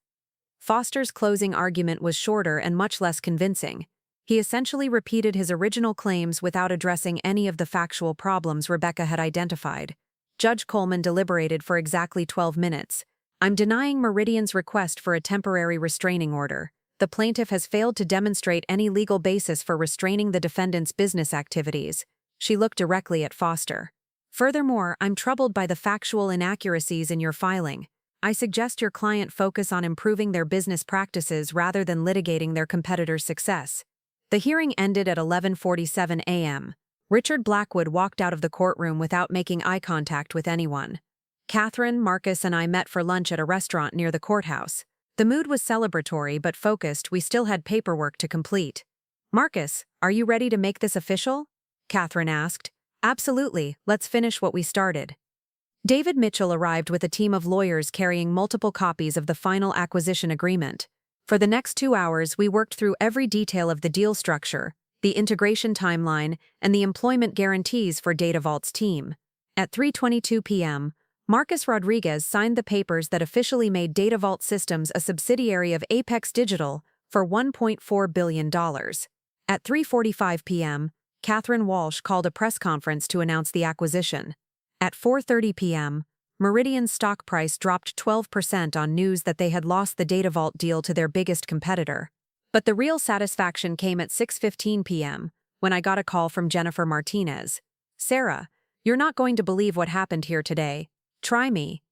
Foster's closing argument was shorter and much less convincing. He essentially repeated his original claims without addressing any of the factual problems Rebecca had identified. Judge Coleman deliberated for exactly 12 minutes. I'm denying Meridian's request for a temporary restraining order. The plaintiff has failed to demonstrate any legal basis for restraining the defendant's business activities. She looked directly at Foster. Furthermore, I'm troubled by the factual inaccuracies in your filing. I suggest your client focus on improving their business practices rather than litigating their competitor's success. The hearing ended at 11:47 a.m. Richard Blackwood walked out of the courtroom without making eye contact with anyone. Catherine, Marcus, and I met for lunch at a restaurant near the courthouse. The mood was celebratory but focused. We still had paperwork to complete. "Marcus, are you ready to make this official?" Catherine asked. "Absolutely, let's finish what we started." David Mitchell arrived with a team of lawyers carrying multiple copies of the final acquisition agreement. For the next 2 hours, we worked through every detail of the deal structure, the integration timeline, and the employment guarantees for DataVault's team. At 3:22 p.m., Marcus Rodriguez signed the papers that officially made DataVault Systems a subsidiary of Apex Digital for $1.4 billion. At 3:45 p.m., Catherine Walsh called a press conference to announce the acquisition. At 4:30 p.m., Meridian's stock price dropped 12% on news that they had lost the DataVault deal to their biggest competitor. But the real satisfaction came at 6:15 p.m., when I got a call from Jennifer Martinez. "Sarah, you're not going to believe what happened here today. Try me."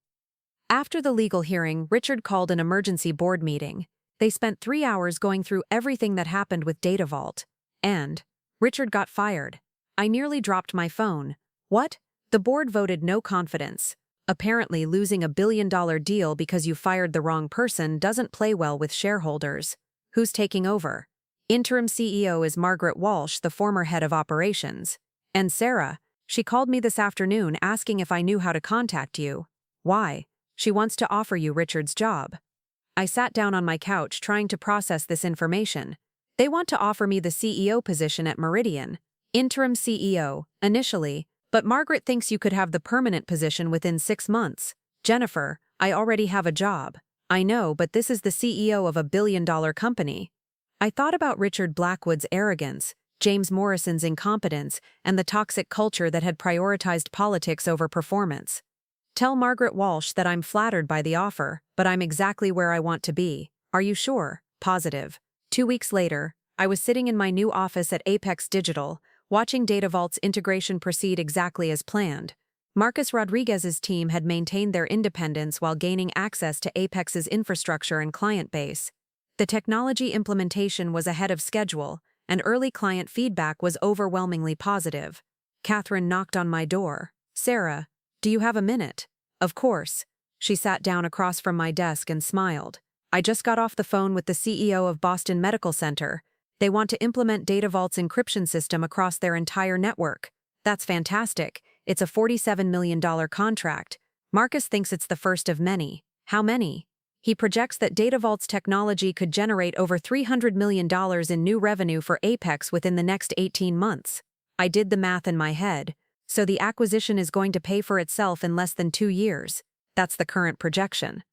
After the legal hearing, Richard called an emergency board meeting. They spent 3 hours going through everything that happened with DataVault. And Richard got fired. I nearly dropped my phone. What? The board voted no confidence. Apparently, losing a billion-dollar deal because you fired the wrong person doesn't play well with shareholders. Who's taking over? Interim CEO is Margaret Walsh, the former head of operations. And Sarah, she called me this afternoon asking if I knew how to contact you. Why? She wants to offer you Richard's job. I sat down on my couch trying to process this information. They want to offer me the CEO position at Meridian. Interim CEO, initially, but Margaret thinks you could have the permanent position within 6 months. Jennifer, I already have a job. I know, but this is the CEO of a billion-dollar company. I thought about Richard Blackwood's arrogance, James Morrison's incompetence, and the toxic culture that had prioritized politics over performance. Tell Margaret Walsh that I'm flattered by the offer, but I'm exactly where I want to be. Are you sure? Positive. 2 weeks later, I was sitting in my new office at Apex Digital, watching DataVault's integration proceed exactly as planned. Marcus Rodriguez's team had maintained their independence while gaining access to Apex's infrastructure and client base. The technology implementation was ahead of schedule, and early client feedback was overwhelmingly positive. Catherine knocked on my door. "Sarah, do you have a minute?" "Of course." She sat down across from my desk and smiled. "I just got off the phone with the CEO of Boston Medical Center. They want to implement DataVault's encryption system across their entire network. That's fantastic. It's a $47 million contract. Marcus thinks it's the first of many. How many? He projects that DataVault's technology could generate over $300 million in new revenue for Apex within the next 18 months. I did the math in my head. So the acquisition is going to pay for itself in less than 2 years. That's the current projection.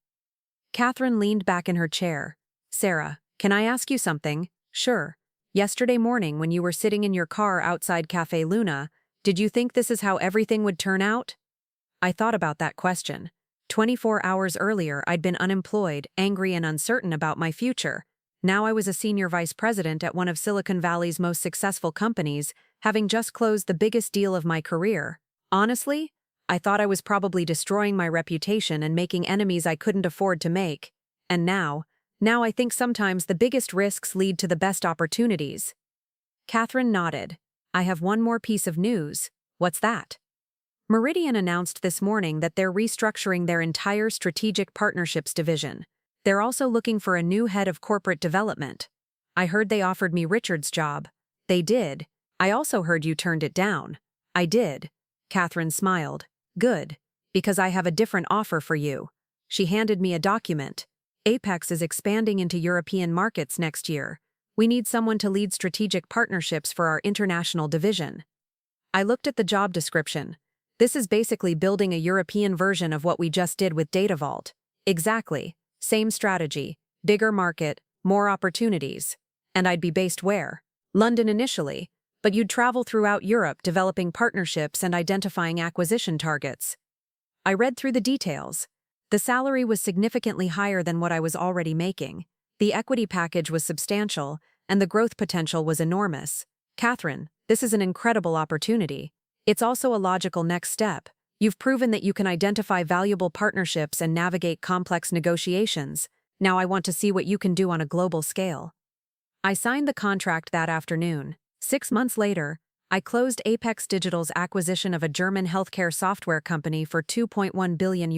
Catherine leaned back in her chair. "Sarah, can I ask you something?" "Sure. Yesterday morning when you were sitting in your car outside Café Luna, did you think this is how everything would turn out?" I thought about that question. 24 hours earlier, I'd been unemployed, angry and uncertain about my future. Now I was a senior vice president at one of Silicon Valley's most successful companies, having just closed the biggest deal of my career. Honestly, I thought I was probably destroying my reputation and making enemies I couldn't afford to make. And now I think sometimes the biggest risks lead to the best opportunities. Catherine nodded. "I have one more piece of news." "What's that?" Meridian announced this morning that they're restructuring their entire strategic partnerships division. They're also looking for a new head of corporate development. I heard they offered me Richard's job. They did. I also heard you turned it down. I did. Catherine smiled. Good. Because I have a different offer for you. She handed me a document. Apex is expanding into European markets next year. We need someone to lead strategic partnerships for our international division. I looked at the job description. This is basically building a European version of what we just did with DataVault. Exactly. Same strategy. Bigger market, more opportunities. And I'd be based where? London initially, but you'd travel throughout Europe developing partnerships and identifying acquisition targets. I read through the details. The salary was significantly higher than what I was already making. The equity package was substantial, and the growth potential was enormous. Catherine, this is an incredible opportunity. It's also a logical next step. You've proven that you can identify valuable partnerships and navigate complex negotiations. Now I want to see what you can do on a global scale. I signed the contract that afternoon. 6 months later, I closed Apex Digital's acquisition of a German healthcare software company for €2.1 billion,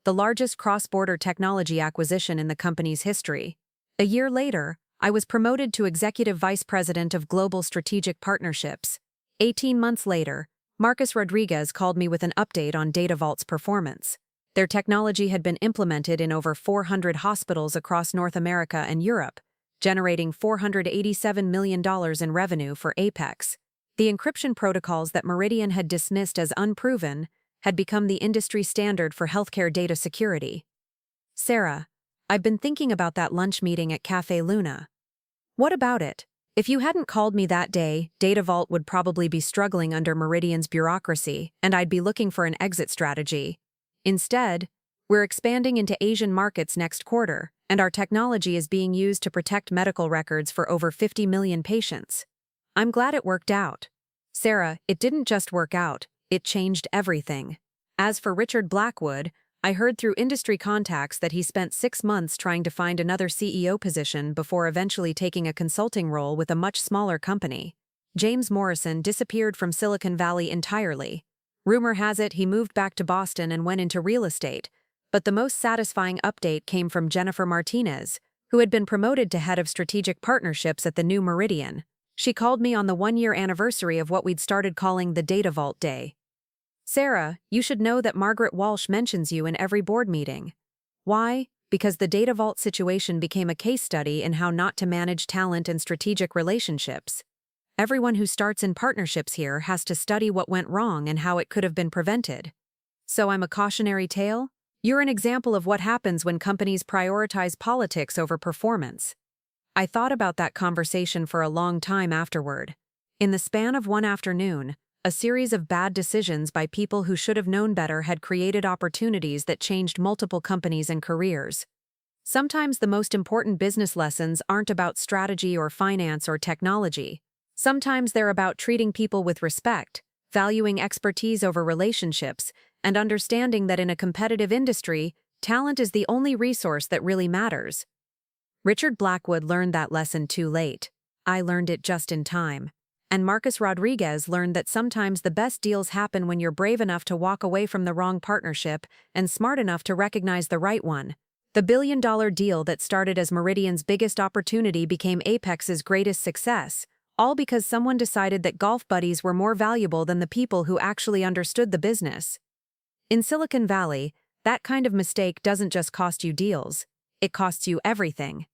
the largest cross-border technology acquisition in the company's history. A year later, I was promoted to Executive Vice President of Global Strategic Partnerships. 18 months later, Marcus Rodriguez called me with an update on DataVault's performance. Their technology had been implemented in over 400 hospitals across North America and Europe, generating $487 million in revenue for Apex. The encryption protocols that Meridian had dismissed as unproven had become the industry standard for healthcare data security. Sarah, I've been thinking about that lunch meeting at Café Luna. What about it? If you hadn't called me that day, DataVault would probably be struggling under Meridian's bureaucracy, and I'd be looking for an exit strategy. Instead, we're expanding into Asian markets next quarter, and our technology is being used to protect medical records for over 50 million patients. I'm glad it worked out. Sarah, it didn't just work out, it changed everything. As for Richard Blackwood, I heard through industry contacts that he spent 6 months trying to find another CEO position before eventually taking a consulting role with a much smaller company. James Morrison disappeared from Silicon Valley entirely. Rumor has it he moved back to Boston and went into real estate, but the most satisfying update came from Jennifer Martinez, who had been promoted to head of strategic partnerships at the new Meridian. She called me on the 1-year anniversary of what we'd started calling the DataVault Day. Sarah, you should know that Margaret Walsh mentions you in every board meeting. Why? Because the DataVault situation became a case study in how not to manage talent and strategic relationships. Everyone who starts in partnerships here has to study what went wrong and how it could have been prevented. So I'm a cautionary tale? You're an example of what happens when companies prioritize politics over performance. I thought about that conversation for a long time afterward. In the span of one afternoon, a series of bad decisions by people who should have known better had created opportunities that changed multiple companies and careers. Sometimes the most important business lessons aren't about strategy or finance or technology. Sometimes they're about treating people with respect, valuing expertise over relationships, and understanding that in a competitive industry, talent is the only resource that really matters. Richard Blackwood learned that lesson too late. I learned it just in time. And Marcus Rodriguez learned that sometimes the best deals happen when you're brave enough to walk away from the wrong partnership and smart enough to recognize the right one. The billion-dollar deal that started as Meridian's biggest opportunity became Apex's greatest success, all because someone decided that golf buddies were more valuable than the people who actually understood the business. In Silicon Valley, that kind of mistake doesn't just cost you deals, it costs you everything.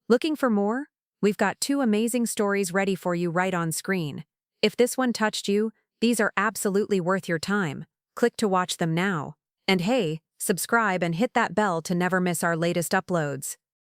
Looking for more? We've got 2 amazing stories ready for you right on screen. If this one touched you, these are absolutely worth your time. Click to watch them now. And hey, subscribe and hit that bell to never miss our latest uploads.